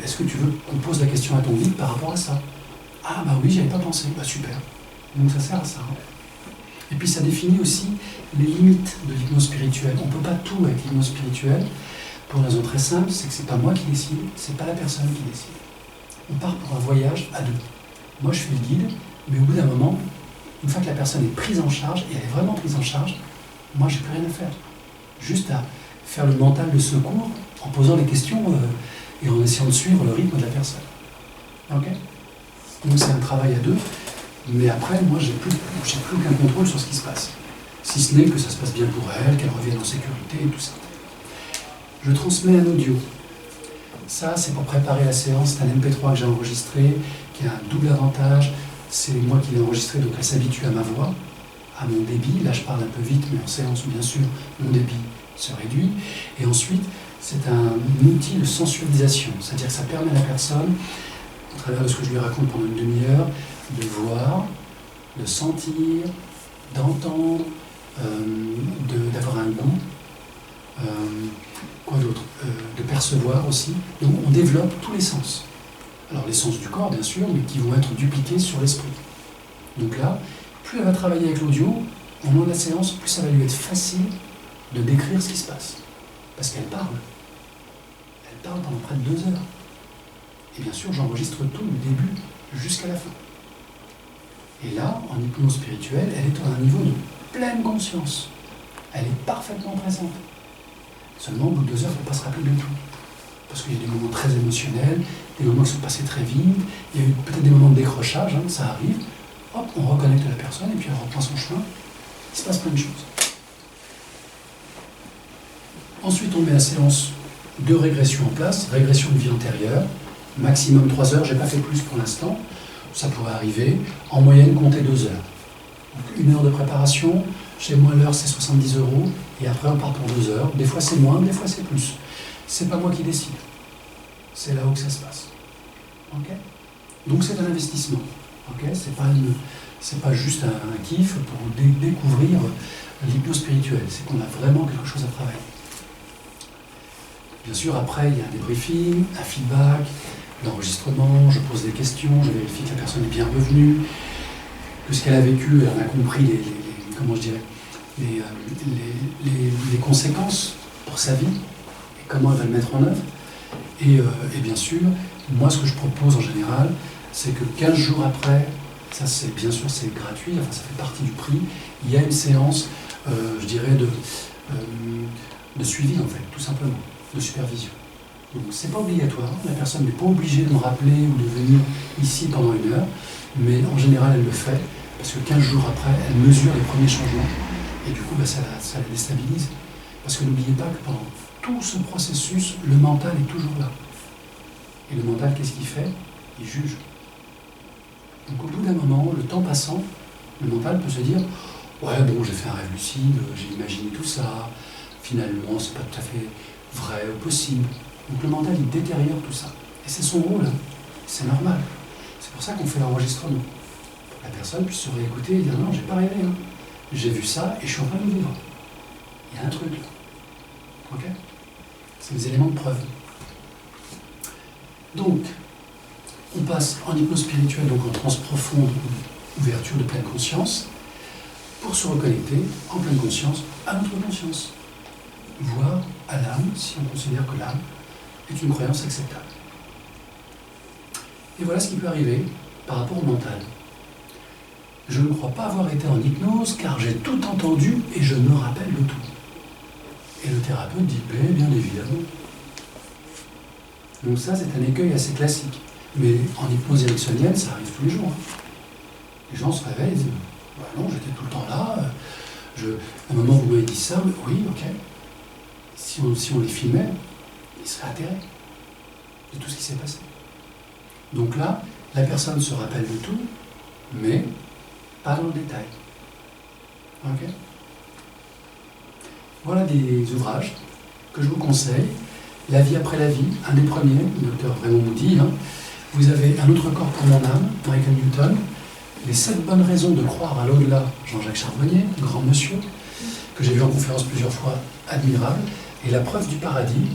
Est-ce que tu veux qu'on pose la question à ton guide par rapport à ça? Ah bah oui, j'y avais pas pensé. Bah super. Donc ça sert à ça. Et puis ça définit aussi les limites de l'hypnose spirituelle. On ne peut pas tout avec l'hypnose spirituelle, pour une raison très simple, c'est que c'est pas moi qui décide, c'est pas la personne qui décide. On part pour un voyage à deux. Moi je suis le guide, mais au bout d'un moment, une fois que la personne est prise en charge, et elle est vraiment prise en charge, moi j'ai plus rien à faire. Juste à faire le mental de secours en posant les questions et en essayant de suivre le rythme de la personne. Ok? Donc c'est un travail à deux. Mais après, moi, j'ai plus aucun contrôle sur ce qui se passe. Si ce n'est que ça se passe bien pour elle, qu'elle revienne en sécurité et tout ça. Je transmets un audio. Ça, c'est pour préparer la séance. C'est un MP3 que j'ai enregistré, qui a un double avantage. C'est moi qui l'ai enregistré, donc elle s'habitue à ma voix, à mon débit. Là, je parle un peu vite, mais en séance, bien sûr, mon débit se réduit. Et ensuite, c'est un outil de sensualisation. C'est-à-dire que ça permet à la personne, au travers de ce que je lui raconte pendant une demi-heure, de voir, de sentir, d'entendre, d'avoir un goût, quoi d'autre, de percevoir aussi. Donc on développe tous les sens. Alors les sens du corps bien sûr, mais qui vont être dupliqués sur l'esprit. Donc là, plus elle va travailler avec l'audio, au long de la séance, plus ça va lui être facile de décrire ce qui se passe. Parce qu'elle parle. Elle parle pendant près de 2 heures. Et bien sûr, j'enregistre tout, du début jusqu'à la fin. Et là, en hypnose spirituelle, elle est à un niveau de pleine conscience. Elle est parfaitement présente. Seulement, au bout de 2 heures, elle ne passera plus du tout. Parce qu'il y a des moments très émotionnels, des moments qui sont passés très vite, il y a eu peut-être des moments de décrochage, ça arrive. Hop, on reconnecte la personne et puis elle reprend son chemin. Il se passe plein de choses. Ensuite, on met la séance de régression en place, régression de vie antérieure, maximum 3 heures, je n'ai pas fait plus pour l'instant. Ça pourrait arriver, en moyenne, compter 2 heures. Donc 1 heure de préparation, chez moi l'heure c'est 70 €, et après on part pour 2 heures. Des fois c'est moins, des fois c'est plus. C'est pas moi qui décide. C'est là où que ça se passe. Okay? Donc c'est un investissement. Okay? C'est pas juste un kiff pour découvrir l'hypnose spirituelle. C'est qu'on a vraiment quelque chose à travailler. Bien sûr, après, il y a un débriefing, un feedback, l'enregistrement, je pose des questions, je vérifie que la personne est bien revenue, que ce qu'elle a vécu, elle en a compris les conséquences pour sa vie, et comment elle va le mettre en œuvre. Et bien sûr, moi ce que je propose en général, c'est que 15 jours après, ça c'est bien sûr c'est gratuit, enfin ça fait partie du prix, il y a une séance, je dirais, de suivi en fait, tout simplement, de supervision. Donc c'est pas obligatoire, la personne n'est pas obligée de me rappeler ou de venir ici pendant 1 heure, mais en général elle le fait, parce que 15 jours après, elle mesure les premiers changements, et du coup ça la déstabilise. Parce que n'oubliez pas que pendant tout ce processus, le mental est toujours là. Et le mental, qu'est-ce qu'il fait? Il juge. Donc au bout d'un moment, le temps passant, le mental peut se dire « Ouais, bon, j'ai fait un rêve lucide, j'ai imaginé tout ça, finalement, c'est pas tout à fait vrai ou possible. » Donc le mental, il détériore tout ça. Et c'est son rôle, c'est normal. C'est pour ça qu'on fait l'enregistrement. Pour que la personne puisse se réécouter et dire « Non, j'ai pas rêvé. j'ai vu ça et je suis en train de le vivre. Il y a un truc là. Ok? C'est des éléments de preuve. Donc, on passe en hypnose spirituelle, donc en transe profonde, ouverture de pleine conscience, pour se reconnecter en pleine conscience à notre conscience, voire à l'âme, si on considère que l'âme est une croyance acceptable. Et voilà ce qui peut arriver par rapport au mental. Je ne crois pas avoir été en hypnose car j'ai tout entendu et je me rappelle de tout. Et le thérapeute dit, bien évidemment. Donc ça, c'est un écueil assez classique. Mais en hypnose ericksonienne, ça arrive tous les jours. Les gens se réveillent et disent, non, j'étais tout le temps là, à un moment vous m'avez dit ça, mais oui, ok. Si on les filmait, ils seraient atterrés de tout ce qui s'est passé. Donc là, la personne se rappelle de tout, mais pas dans le détail. Ok? Voilà des ouvrages que je vous conseille. La vie après la vie, un des premiers, le docteur Raymond Moody. Vous avez Un autre corps pour mon âme, Michael Newton. Les 7 bonnes raisons de croire à l'au-delà, Jean-Jacques Charbonnier, grand monsieur, que j'ai vu en conférence plusieurs fois, admirable. Et La preuve du paradis,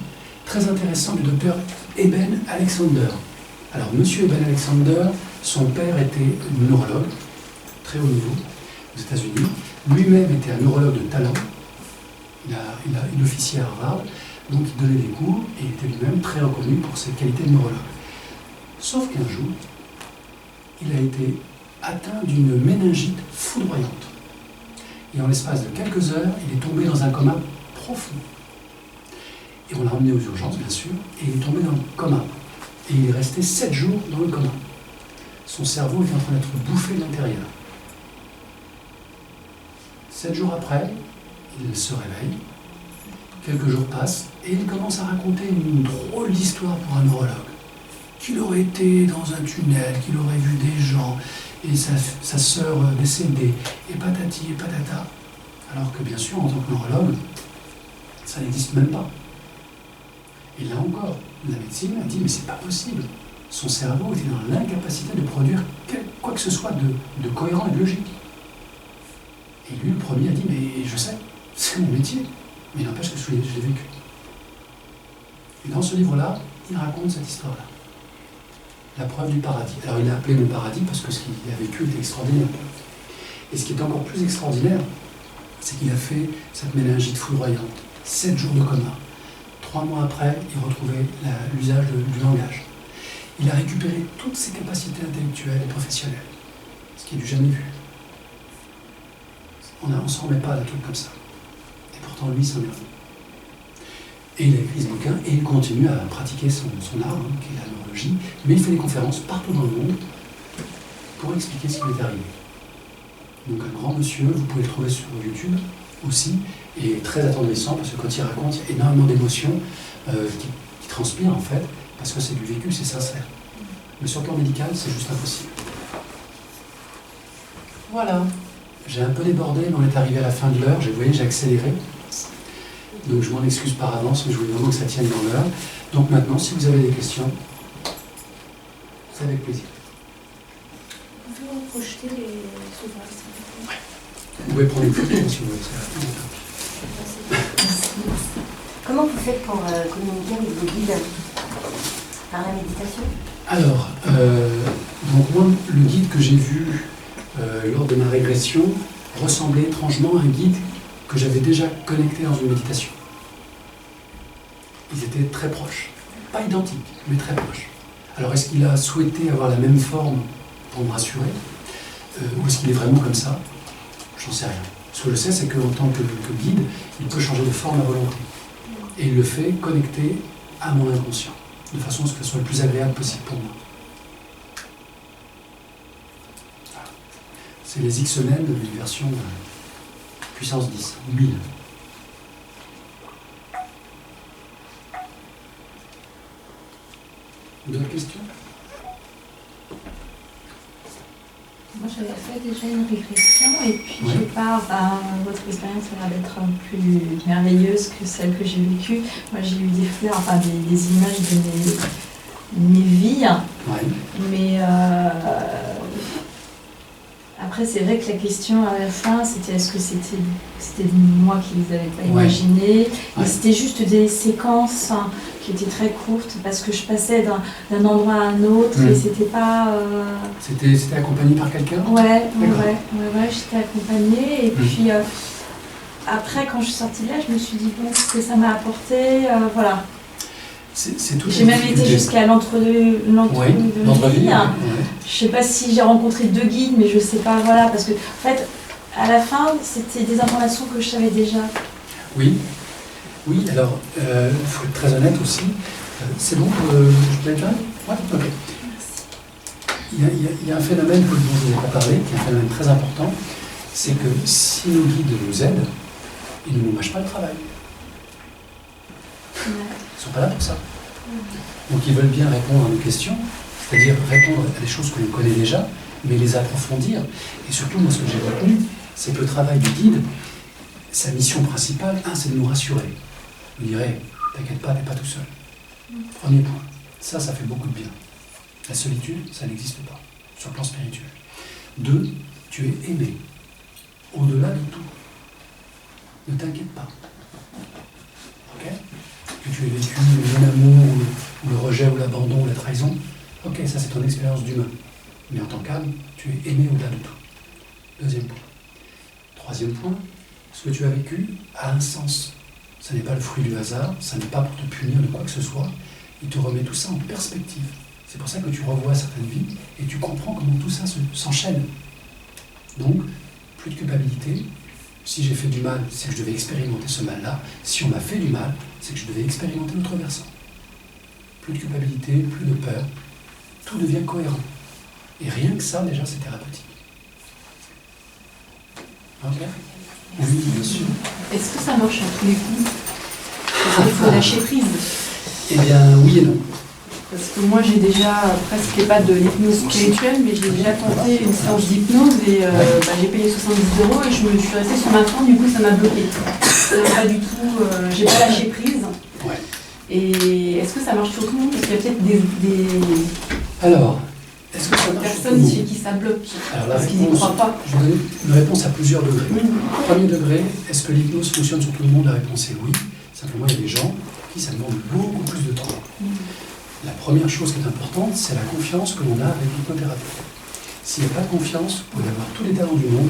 très intéressant, du docteur Eben Alexander. Alors, monsieur Eben Alexander, son père était neurologue, très haut niveau, aux États-Unis. Lui-même était un neurologue de talent. Il officiait à Harvard, donc il donnait des cours et il était lui-même très reconnu pour ses qualités de neurologue. Sauf qu'un jour, il a été atteint d'une méningite foudroyante. Et en l'espace de quelques heures, il est tombé dans un coma profond. Et on l'a emmené aux urgences, bien sûr, et il est tombé dans le coma. Et il est resté 7 jours dans le coma. Son cerveau est en train d'être bouffé de l'intérieur. 7 jours après, il se réveille, quelques jours passent, et il commence à raconter une drôle d'histoire pour un neurologue. Qu'il aurait été dans un tunnel, qu'il aurait vu des gens, et sa sœur décédée, et patati et patata. Alors que bien sûr, en tant que neurologue, ça n'existe même pas. Et là encore, la médecine a dit, mais c'est pas possible. Son cerveau était dans l'incapacité de produire quoi que ce soit de cohérent et de logique. Et lui, le premier, a dit, mais je sais, c'est mon métier, mais il n'empêche que je l'ai vécu. Et dans ce livre-là, il raconte cette histoire-là. La preuve du paradis. Alors il l'a appelé le paradis parce que ce qu'il a vécu était extraordinaire. Et ce qui est encore plus extraordinaire, c'est qu'il a fait cette méningite foudroyante. 7 jours de coma. 3 mois après, il retrouvait l'usage du langage. Il a récupéré toutes ses capacités intellectuelles et professionnelles. Ce qui est du jamais vu. On ne s'en remet pas d'un truc comme ça. Et pourtant, lui, s'en est remis. Et il a écrit ce bouquin et il continue à pratiquer son art, qui est la neurologie, mais il fait des conférences partout dans le monde pour expliquer ce qui lui est arrivé. Donc un grand monsieur, vous pouvez le trouver sur YouTube aussi, et très attendrissant parce que quand il raconte, il y a énormément d'émotions qui transpirent en fait, parce que c'est du vécu, c'est sincère. Mais sur le plan médical, c'est juste impossible. Voilà. J'ai un peu débordé, mais on est arrivé à la fin de l'heure, vous voyez, j'ai accéléré. Donc je m'en excuse par avance, mais je voulais vraiment que ça tienne dans l'heure. Donc maintenant, si vous avez des questions, c'est avec plaisir. Vous pouvez projeter les ouvrages, s'il vous plaît. Vous pouvez prendre une photo si vous voulez. Comment vous faites pour communiquer avec vos guides? Par la méditation? Alors, donc moi, le guide que j'ai vu lors de ma régression ressemblait étrangement à un guide que j'avais déjà connecté dans une méditation. Ils étaient très proches. Pas identiques, mais très proches. Alors est-ce qu'il a souhaité avoir la même forme pour me rassurer ou est-ce qu'il est vraiment comme ça? J'en sais rien. Ce que je sais, c'est qu'en tant que guide, il peut changer de forme à volonté. Et il le fait connecté à mon inconscient, de façon à ce que ce soit le plus agréable possible pour moi. Voilà. C'est les X-Men de une version puissance 10, 1000. D'autres questions? Moi, j'avais fait déjà une régression et puis Oui. je pars, votre expérience a l'air d'être plus merveilleuse que celle que j'ai vécue. Moi, j'ai eu des fleurs, enfin des images de mes vies, Oui. mais Après, c'est vrai que la question à la fin, c'était est-ce que c'était moi qui les avais pas Ouais. imaginées. Ouais. Et c'était juste des séquences qui étaient très courtes parce que je passais d'un endroit à un autre et c'était pas. C'était accompagné par quelqu'un? Ouais, D'accord. j'étais accompagnée. Et puis après, quand je suis sortie de là, je me suis dit bon, ce que ça m'a apporté, voilà. C'est toute J'ai la même été difficulté. jusqu'à l'entrevue. Oui, l'entrevue. Ouais. Je sais pas si j'ai rencontré 2 guides, mais je sais pas, voilà, parce que en fait, à la fin, c'était des informations que je savais déjà. Oui, oui, alors, il faut être très honnête aussi. C'est bon, je peux être là? Ouais, ok. Il y a un phénomène dont je ne vous ai pas parlé, qui est un phénomène très important, c'est que si nos guides nous aident, ils ne nous mâchent pas le travail. Ils ne sont pas là pour ça. Donc ils veulent bien répondre à nos questions, c'est-à-dire répondre à des choses que l'on connaît déjà, mais les approfondir. Et surtout, moi, ce que j'ai retenu, c'est que le travail du guide, sa mission principale, c'est de nous rassurer. Vous direz, t'inquiète pas, t'es pas tout seul. Premier point. Ça fait beaucoup de bien. La solitude, ça n'existe pas, sur le plan spirituel. 2, tu es aimé, au-delà de tout. Ne t'inquiète pas. Ok? Que tu aies vécu le non-amour, ou le rejet, ou l'abandon, ou la trahison, ok, ça c'est ton expérience d'humain. Mais en tant qu'âme, tu es aimé au-delà de tout. 2e point. 3e point, ce que tu as vécu a un sens. Ce n'est pas le fruit du hasard, ça n'est pas pour te punir de quoi que ce soit. Il te remet tout ça en perspective. C'est pour ça que tu revois certaines vies et tu comprends comment tout ça s'enchaîne. Donc, plus de culpabilité. Si j'ai fait du mal, c'est que je devais expérimenter ce mal-là. Si on m'a fait du mal, c'est que je devais expérimenter l'autre versant. Plus de culpabilité, plus de peur. Tout devient cohérent. Et rien que ça, déjà, c'est thérapeutique. Ok? Oui, bien sûr. Est-ce que ça marche à tous les coups? Parce qu'il faut lâcher prise. Eh bien, oui et non. Parce que moi j'ai déjà, presque pas de l'hypnose spirituelle, mais j'ai déjà tenté une séance d'hypnose et j'ai payé 70 € et je me suis restée sur ma faim, du coup ça m'a bloqué. Pas du tout, j'ai pas lâché prise. Ouais. Et est-ce que ça marche sur tout le monde? Parce qu'il y a peut-être des Alors, est-ce que ça marche sur tout le personnes monde? chez qui ça bloque, Alors, la parce qu'ils n'y réponse, croient pas. je vais donner une réponse à plusieurs degrés. Premier degré, est-ce que l'hypnose fonctionne sur tout le monde? La réponse est oui. Simplement, il y a des gens pour qui ça demande beaucoup plus de temps. La première chose qui est importante, c'est la confiance que l'on a avec l'hypnothérapeute. S'il n'y a pas de confiance, vous pouvez avoir tous les talents du monde,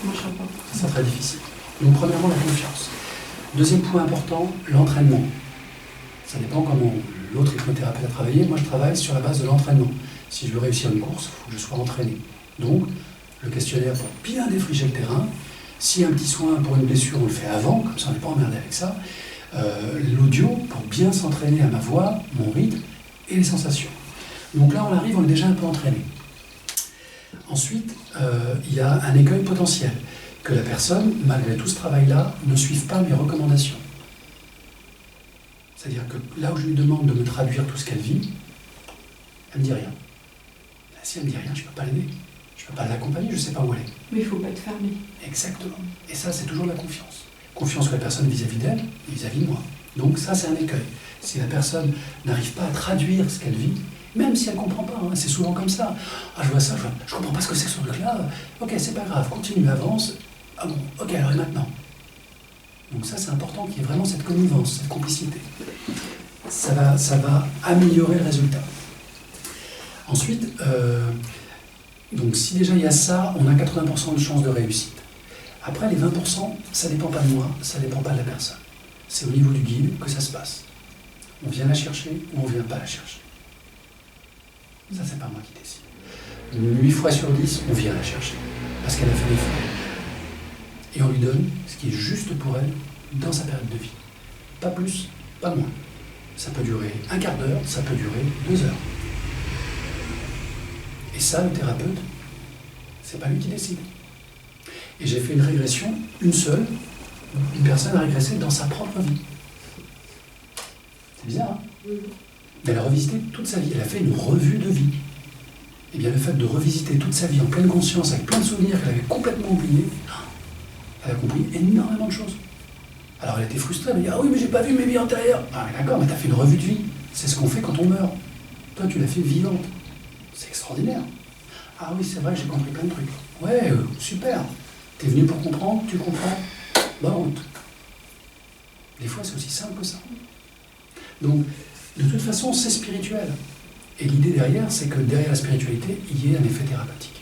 Moi je ne pas. ça sera très difficile. Donc, premièrement, la confiance. Deuxième point important, l'entraînement. Ça dépend comment l'autre hypnothérapeute a travaillé. Moi, je travaille sur la base de l'entraînement. Si je veux réussir une course, il faut que je sois entraîné. Donc, le questionnaire pour bien défricher le terrain. S'il y a un petit soin pour une blessure, on le fait avant, comme ça on n'est pas emmerdé avec ça. L'audio, pour bien s'entraîner à ma voix, mon rythme et les sensations. Donc là, on arrive, on est déjà un peu entraîné. Ensuite, il y a un écueil potentiel, que la personne, malgré tout ce travail-là, ne suive pas mes recommandations. C'est-à-dire que là où je lui demande de me traduire tout ce qu'elle vit, elle ne me dit rien. Si elle ne me dit rien, je ne peux pas l'aider. Je ne peux pas l'accompagner, je ne sais pas où elle est. Mais il ne faut pas être fermé. Exactement. Et ça, c'est toujours la confiance. Confiance que la personne vis-à-vis d'elle et vis-à-vis de moi. Donc ça, c'est un écueil. Si la personne n'arrive pas à traduire ce qu'elle vit, même si elle ne comprend pas, hein, c'est souvent comme ça. Ah, je vois ça, je ne comprends pas ce que c'est que ce truc-là. Ok, c'est pas grave, continue, avance. Ah bon, ok, alors et maintenant? Donc ça, c'est important qu'il y ait vraiment cette connivence, cette complicité. Ça va améliorer le résultat. Ensuite, donc si déjà il y a ça, on a 80% de chances de réussite. Après, les 20%, ça ne dépend pas de moi, ça ne dépend pas de la personne. C'est au niveau du guide que ça se passe. On vient la chercher ou on ne vient pas la chercher. Ça, c'est pas moi qui décide. 8 fois sur 10, on vient la chercher, parce qu'elle a fait l'effort. Et on lui donne ce qui est juste pour elle dans sa période de vie. Pas plus, pas moins. Ça peut durer un quart d'heure, ça peut durer 2 heures. Et ça, le thérapeute, c'est pas lui qui décide. Et j'ai fait une régression, une seule, une personne a régressé dans sa propre vie. C'est bizarre, hein? Mais elle a revisité toute sa vie, elle a fait une revue de vie. Et bien le fait de revisiter toute sa vie en pleine conscience, avec plein de souvenirs qu'elle avait complètement oubliés, elle a compris énormément de choses. Alors elle était frustrée, elle m'a dit « Ah oui, mais j'ai pas vu mes vies antérieures !» Ah mais d'accord, mais t'as fait une revue de vie. C'est ce qu'on fait quand on meurt. Toi, tu l'as fait vivante. C'est extraordinaire. Ah oui, c'est vrai, j'ai compris plein de trucs. Ouais, super. T'es venu pour comprendre, tu comprends. Bonne route. Des fois, c'est aussi simple que ça. Donc, de toute façon, c'est spirituel. Et l'idée derrière, c'est que derrière la spiritualité, il y ait un effet thérapeutique.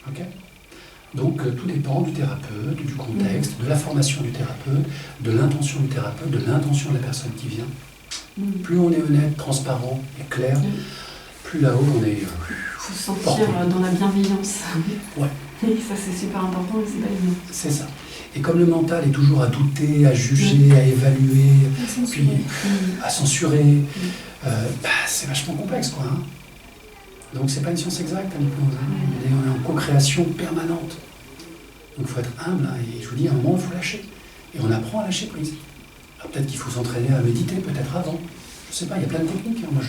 Ok ? Donc, tout dépend du thérapeute, du contexte, de la formation du thérapeute, de l'intention du thérapeute, de l'intention de la personne qui vient. Plus on est honnête, transparent et clair, plus là-haut on est... faut se sentir dans la bienveillance. Ouais. Et ça, c'est super important et c'est pas évident. C'est ça. Et comme le mental est toujours à douter, à juger, à évaluer, puis à censurer, c'est vachement complexe, quoi. Hein. Donc c'est pas une science exacte, l'hypnose. On est en co-création permanente. Donc il faut être humble, hein, et je vous dis, à un moment, il faut lâcher. Et on apprend à lâcher prise. Alors peut-être qu'il faut s'entraîner à méditer, peut-être avant. Je sais pas, il y a plein de techniques. Hein. Moi,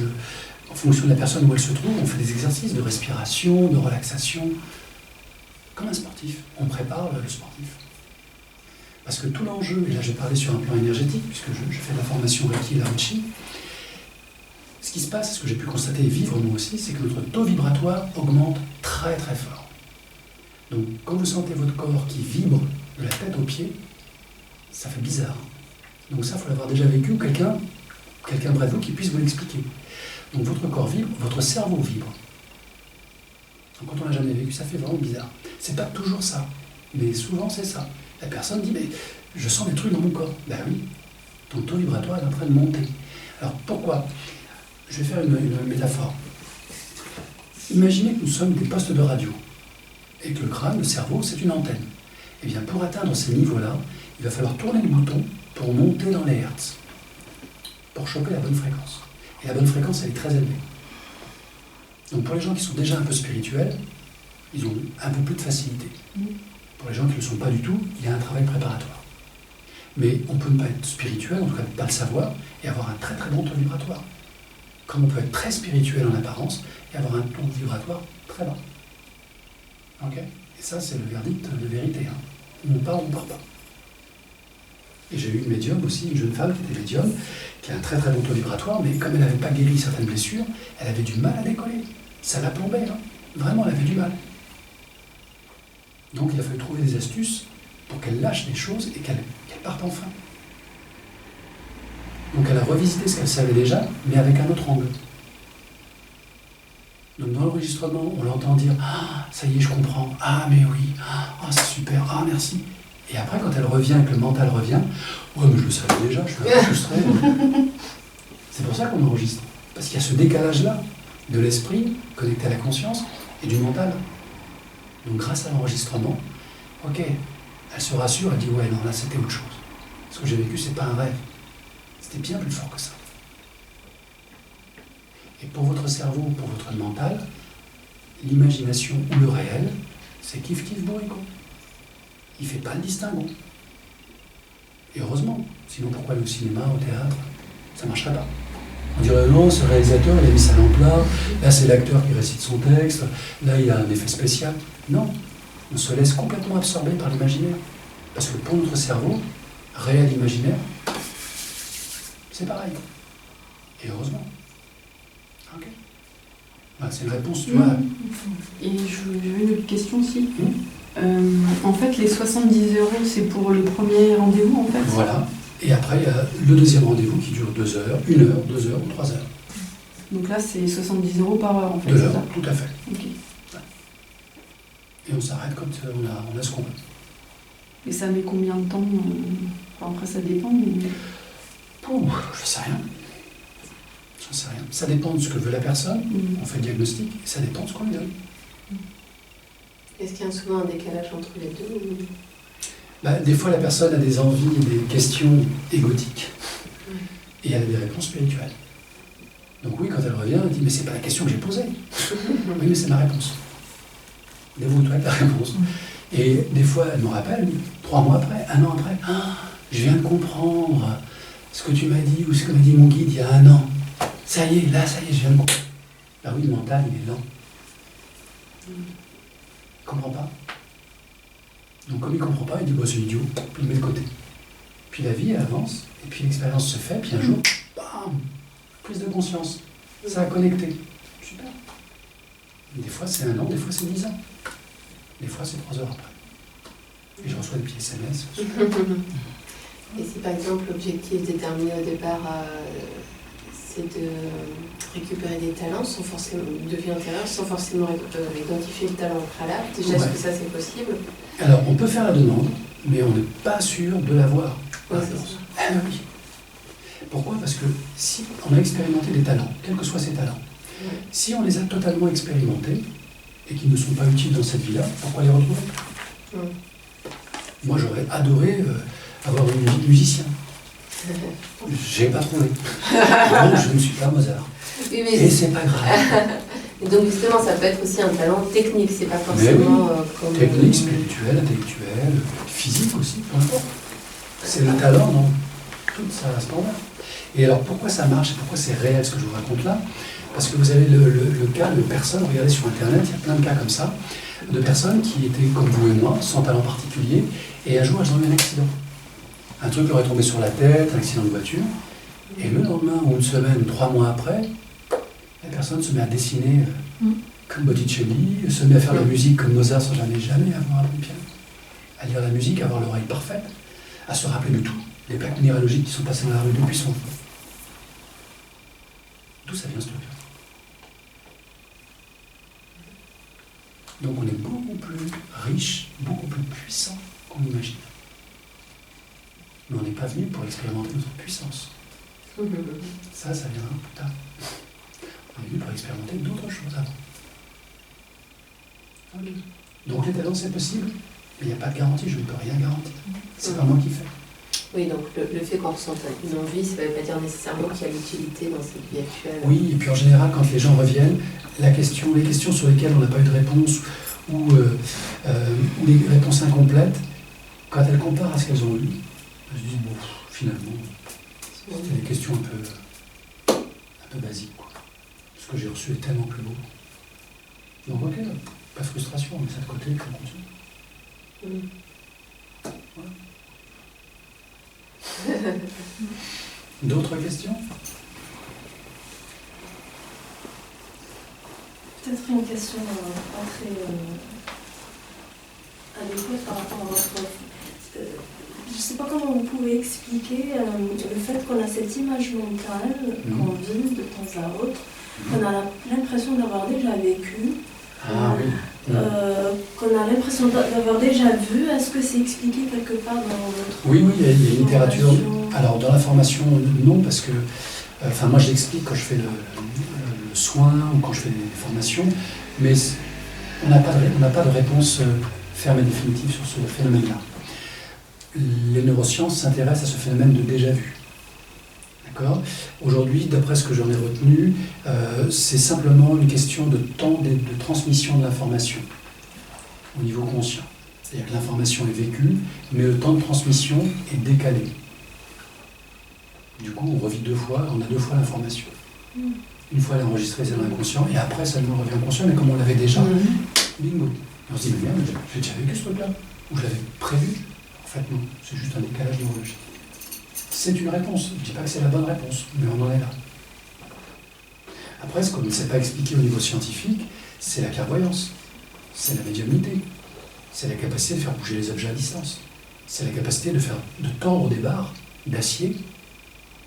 en fonction de la personne où elle se trouve, on fait des exercices de respiration, de relaxation. Comme un sportif, on prépare le sportif. Parce que tout l'enjeu, et là je vais parler sur un plan énergétique, puisque je fais de la formation Reiki et Laochi, ce qui se passe, ce que j'ai pu constater et vivre moi aussi, c'est que notre taux vibratoire augmente très très fort. Donc quand vous sentez votre corps qui vibre de la tête aux pieds, ça fait bizarre. Donc ça, il faut l'avoir déjà vécu, ou quelqu'un près de vous qui puisse vous l'expliquer. Donc votre corps vibre, votre cerveau vibre. Donc quand on n'a jamais vécu, ça fait vraiment bizarre. C'est pas toujours ça, mais souvent c'est ça. La personne dit, mais je sens des trucs dans mon corps. Ben oui, ton taux vibratoire est en train de monter. Alors pourquoi ? Je vais faire une métaphore. Imaginez que nous sommes des postes de radio, et que le crâne, le cerveau, c'est une antenne. Eh bien pour atteindre ces niveaux-là, il va falloir tourner le bouton pour monter dans les hertz, pour choper la bonne fréquence. Et la bonne fréquence, elle est très élevée. Donc pour les gens qui sont déjà un peu spirituels, ils ont un peu plus de facilité. Pour les gens qui ne le sont pas du tout, il y a un travail préparatoire. Mais on peut ne pas être spirituel, en tout cas ne pas le savoir, et avoir un très très bon taux vibratoire. Comme on peut être très spirituel en apparence, et avoir un taux vibratoire très bas. Ok ? Et ça, c'est le verdict de vérité. Hein. On part ou on part pas. Et j'ai eu une médium aussi, une jeune femme qui était médium, qui a un très très bon taux vibratoire, mais comme elle n'avait pas guéri certaines blessures, elle avait du mal à décoller. Ça la plombait, hein. Vraiment, elle avait du mal. Donc il a fallu trouver des astuces pour qu'elle lâche les choses et qu'elle parte enfin. Donc elle a revisité ce qu'elle savait déjà, mais avec un autre angle. Donc dans l'enregistrement, on l'entend dire « Ah, ça y est, je comprends. Ah, mais oui. Ah, c'est super. Ah, merci. » Et après, quand elle revient, que le mental revient, « Ouais, mais je le savais déjà, je suis un peu frustré. » C'est pour ça qu'on enregistre. Parce qu'il y a ce décalage-là de l'esprit connecté à la conscience et du mental. Donc grâce à l'enregistrement, ok, elle se rassure, elle dit « Ouais, non, là, c'était autre chose. Ce que j'ai vécu, c'est pas un rêve. C'était bien plus fort que ça. » Et pour votre cerveau, pour votre mental, l'imagination ou le réel, c'est kiff-kiff bourricot. Il ne fait pas le distinguo. Et heureusement, sinon pourquoi aller au cinéma, au théâtre? Ça ne marcherait pas. On dirait non, ce réalisateur, il a mis sa lampe là c'est l'acteur qui récite son texte, là il y a un effet spécial. Non, on se laisse complètement absorber par l'imaginaire. Parce que pour notre cerveau, réel imaginaire, c'est pareil. Et heureusement. Ok. Bah, c'est une réponse, tu vois. Et j'avais une autre question aussi. En fait, les 70 €, c'est pour le premier rendez-vous, en fait. Voilà. Et après, il y a le deuxième rendez-vous qui dure 2 heures, 1 heure, 2 heures ou 3 heures. Donc là, c'est 70 € par heure, en fait. 2 c'est heures, ça tout à fait. Ok. Et on s'arrête quand on a ce qu'on veut. Et ça met combien de temps enfin, après, ça dépend. Mais... Je sais rien. J'en sais rien. Ça dépend de ce que veut la personne. On fait le diagnostic et ça dépend de ce qu'on lui donne. Est-ce qu'il y a souvent un décalage entre les deux ou... Des fois, la personne a des envies et des questions égotiques. Et elle a des réponses spirituelles. Donc oui, quand elle revient, elle dit « Mais c'est pas la question que j'ai posée. » Oui, mais c'est ma réponse. Dévoue-toi avec la réponse. Et des fois, elle me rappelle, 3 mois après, 1 an après, « Ah, je viens de comprendre ce que tu m'as dit ou ce que m'a dit mon guide il y a 1 an. Ça y est, je viens de comprendre. » Ah oui, le mental, il est lent. Il ne comprend pas. Donc comme il ne comprend pas, il dit c'est idiot, puis il met de côté. Puis la vie elle avance, et puis l'expérience se fait, puis un jour, bam, prise de conscience. Ça a connecté. Super. Des fois c'est 1 an, des fois c'est 10 ans. Des fois, c'est 3 heures après. Et je reçois des petits SMS. Et si par exemple l'objectif déterminé au départ, c'est de récupérer des talents de vie antérieure sans forcément identifier le talent au préalable, déjà est-ce que ça c'est possible? Alors, on peut faire la demande, mais on n'est pas sûr de l'avoir. Oui, c'est ça. Ah oui. Pourquoi? Parce que si on a expérimenté des talents, quels que soient ces talents, si on les a totalement expérimentés et qu'ils ne sont pas utiles dans cette vie-là, pourquoi les retrouver? Moi, j'aurais adoré avoir une vie de musicien. J'ai pas trouvé. Donc, je ne suis pas Mozart. Oui, Et c'est pas grave. Et donc justement, ça peut être aussi un talent technique, c'est pas forcément comme... Technique, spirituel, intellectuel, physique aussi, peu importe. C'est le talent dans toute sa splendeur. Et alors pourquoi ça marche et pourquoi c'est réel ce que je vous raconte là? Parce que vous avez le cas de personnes, regardez sur internet, il y a plein de cas comme ça, de personnes qui étaient comme vous et moi, sans talent particulier, et un jour elles ont eu un accident. Un truc leur est tombé sur la tête, un accident de voiture, et le lendemain ou une semaine ou 3 mois après, la personne se met à dessiner comme Botticelli, se met à faire la musique comme Mozart sans jamais avoir appris le piano, à lire la musique, à avoir l'oreille parfaite, à se rappeler de tout, des plaques minéralogiques qui sont passées dans la rue depuis son enfance. D'où ça vient ce truc-là? Donc on est beaucoup plus riche, beaucoup plus puissant qu'on imagine. Mais on n'est pas venu pour expérimenter notre puissance. Ça viendra plus tard. On est venu pour expérimenter d'autres choses avant. Okay. Donc les talents, c'est possible, mais il n'y a pas de garantie, je ne peux rien garantir. C'est pas moi qui fais. Oui, donc le fait qu'on ressente une envie, ça ne veut pas dire nécessairement qu'il y a l'utilité dans cette vie actuelle. Oui, et puis en général, quand les gens reviennent, les questions sur lesquelles on n'a pas eu de réponse ou les réponses incomplètes, quand elles comparent à ce qu'elles ont eu, elles se disent, bon, finalement, c'était des questions un peu basiques, quoi. Ce que j'ai reçu est tellement plus beau. Donc ok, pas de frustration, on met ça de côté, puis on continue. Voilà. D'autres questions? Peut-être une question pas très adéquate par rapport à votre... je ne sais pas comment vous pouvez expliquer le fait qu'on a cette image mentale qu'on vit de temps à autre, qu'on a l'impression d'avoir déjà vécu, qu'on a l'impression d'avoir déjà vu. Est-ce que c'est expliqué quelque part dans votre... Oui, il y a une littérature. Alors, dans la formation, non, parce que... moi, je l'explique quand je fais le soin ou quand je fais des formations, mais on n'a pas de réponse ferme et définitive sur ce phénomène-là. Les neurosciences s'intéressent à ce phénomène de déjà-vu. D'accord ? Aujourd'hui, d'après ce que j'en ai retenu, c'est simplement une question de temps de transmission de l'information au niveau conscient. C'est-à-dire que l'information est vécue, mais le temps de transmission est décalé. Du coup, on revit 2 fois, on a 2 fois l'information. Une fois, elle est enregistrée, c'est dans l'inconscient, et après, ça nous revient conscient, mais comme on l'avait déjà, bingo. Et on se dit, mais merde, j'ai déjà vécu ce truc-là, ou je l'avais prévu. En fait, non, c'est juste un décalage neurologique. C'est une réponse, je ne dis pas que c'est la bonne réponse, mais on en est là. Après, ce qu'on ne sait pas expliquer au niveau scientifique, c'est la clairvoyance, c'est la médiumnité, c'est la capacité de faire bouger les objets à distance, c'est la capacité de tordre des barres d'acier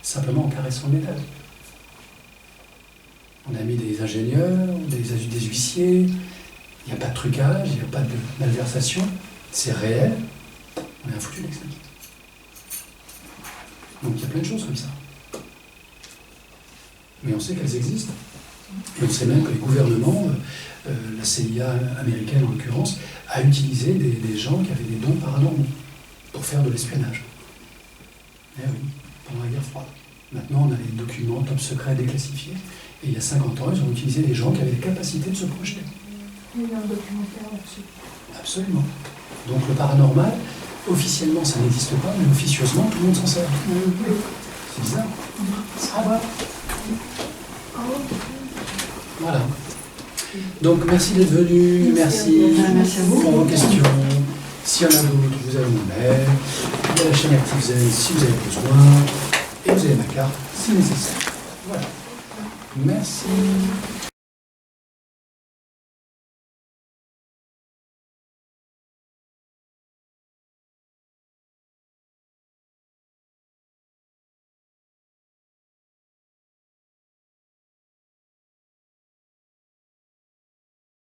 simplement en caressant le métal. On a mis des ingénieurs, des huissiers, il n'y a pas de trucage, il n'y a pas de malversation, c'est réel, on est un foutu d'expliquer. Donc il y a plein de choses comme ça. Mais on sait qu'elles existent. Et on sait même que les gouvernements, la CIA américaine en l'occurrence, a utilisé des gens qui avaient des dons paranormaux pour faire de l'espionnage. Eh oui, pendant la guerre froide. Maintenant, on a les documents top secrets déclassifiés. Et il y a 50 ans, ils ont utilisé des gens qui avaient des capacités de se projeter. Il y a un documentaire là-dessus. Absolument. Donc le paranormal, officiellement, ça n'existe pas, mais officieusement, tout le monde s'en sert. C'est bizarre. Ah ouais. Voilà. Donc merci d'être venu, merci à vous pour vos questions. S'il y en a d'autres, vous avez mon mail, il y a la chaîne Active Zen si vous avez besoin, et vous avez ma carte si nécessaire. Voilà. Merci.